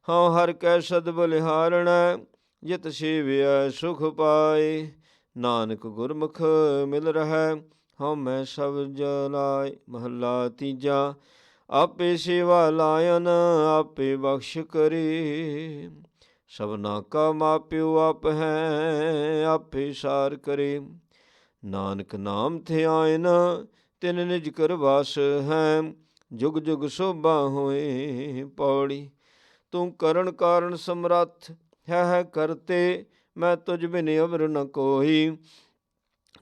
ਹਉ ਹਰਿ ਕੈ ਸਦ ਬਲਿਹਾਰਣੈ। ਜਿਤ ਸੇਵਿਆ ਸੁਖ ਪਾਏ। ਨਾਨਕ ਗੁਰਮੁਖ ਮਿਲ ਰਹੈ, ਹਉਮੈ ਸਭ ਜਲਾਏ। ਮਹੱਲਾ ਤੀਜਾ। ਆਪੇ ਸੇਵਾ ਲਾਇਨ, ਆਪੇ ਬਖਸ਼ ਕਰੇ। ਸਭਨਾ ਕਾ ਮਾਪਿਓ ਆਪ ਹੈ, ਆਪੇ ਸਾਰ ਕਰੇ। ਨਾਨਕ ਨਾਮ ਧਿਆਇਨ, ਤਿਨ ਨਿਜ ਕਰ ਵਾਸ ਹੈ। ਜੁਗ ਜੁਗ ਸੋਭਾ ਹੋਏ। ਪੌੜੀ। ਤੂੰ ਕਰਨ ਕਾਰਨ ਸਮਰੱਥ ਹੈ ਕਰਤੇ, ਮੈਂ ਤੁਝ ਬਿਨ ਅਵਰ ਨ ਕੋਈ।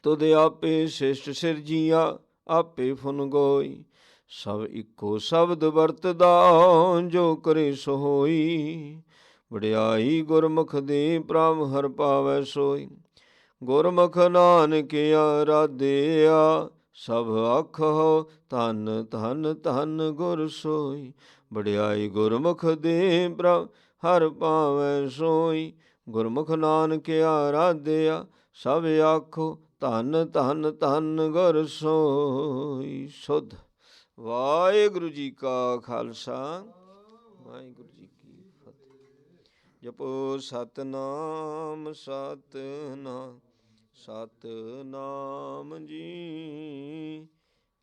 ਤੁਧ ਆਪੇ ਸ੍ਰਿਸ਼ਟ ਸਿਰਜੀਆ, ਆਪੇ ਫੁਨ ਗੋਈ। ਸਭ ਇੱਕੋ ਸ਼ਬਦ ਵਰਤਦਾ, ਜੋ ਕਰੇ ਸੋ ਹੋਈ। ਵਡਿਆਈ ਗੁਰਮੁਖ ਦੀ, ਪ੍ਰਭ ਹਰਿ ਪਾਵੈ ਸੋਈ। ਗੁਰਮੁਖ ਨਾਨਕ ਆਰਾਧਿਆ, ਸਭ ਆਖੋ ਧੰਨ ਧੰਨ ਧੰਨ ਗੁਰ ਸੋਈ। ਵਡਿਆਈ ਗੁਰਮੁਖ ਦੀ, ਪ੍ਰਭ ਹਰਿ ਪਾਵੈ ਸੋਈ। ਗੁਰਮੁਖ ਨਾਨਕ ਆਰਾਧਿਆ, ਸਭ ਆਖੋ ਧੰਨ ਧੰਨ ਧੰਨ ਗੁਰ ਸੋਈ। ਸੁਧ। ਵਾਹਿਗੁਰੂ ਜੀ ਕਾ ਖਾਲਸਾ, ਵਾਹਿਗੁਰੂ ਜੀ ਕੀ ਫਤਿਹ। ਜਪੋ ਸਤਿਨਾਮ ਸਤਿਨਾਮ ਸਤਿਨਾਮ ਜੀ।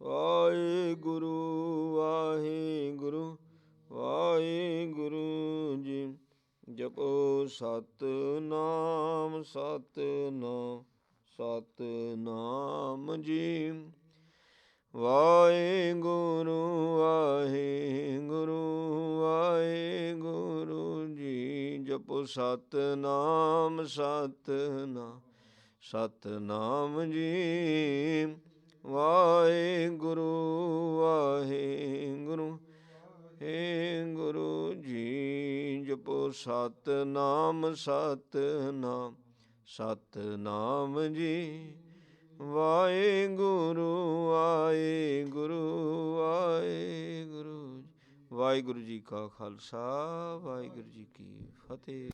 ਵਾਹਿਗੁਰੂ ਵਾਹਿਗੁਰੂ ਵਾਹਿਗੁਰੂ ਜੀ। ਜਪੋ ਸਤਿਨਾਮ ਸਤਿਨਾਮ ਸਤਿਨਾਮ ਜੀ। ਵਾਹਿਗੁਰੂ ਵਾਹਿਗੁਰੂ ਵਾਹਿਗੁਰੂ ਜੀ। ਜਪੋ ਸਤਿਨਾਮ ਸਤਿਨਾਮ ਸਤਿਨਾਮ ਜੀ। ਵਾਹਿਗੁਰੂ ਵਾਹਿਗੁਰੂ ਵਾਹਿਗੁਰੂ ਜੀ। ਜਪੋ ਸਤਿਨਾਮ ਸਤਿਨਾਮ ਸਤਿਨਾਮ ਜੀ। ਵਾਹਿਗੁਰੂ ਵਾਹਿਗੁਰੂ ਵਾਹਿਗੁਰੂ। ਵਾਹਿਗੁਰੂ ਜੀ ਕਾ ਖਾਲਸਾ, ਵਾਹਿਗੁਰੂ ਜੀ ਕੀ ਫਤਿਹ।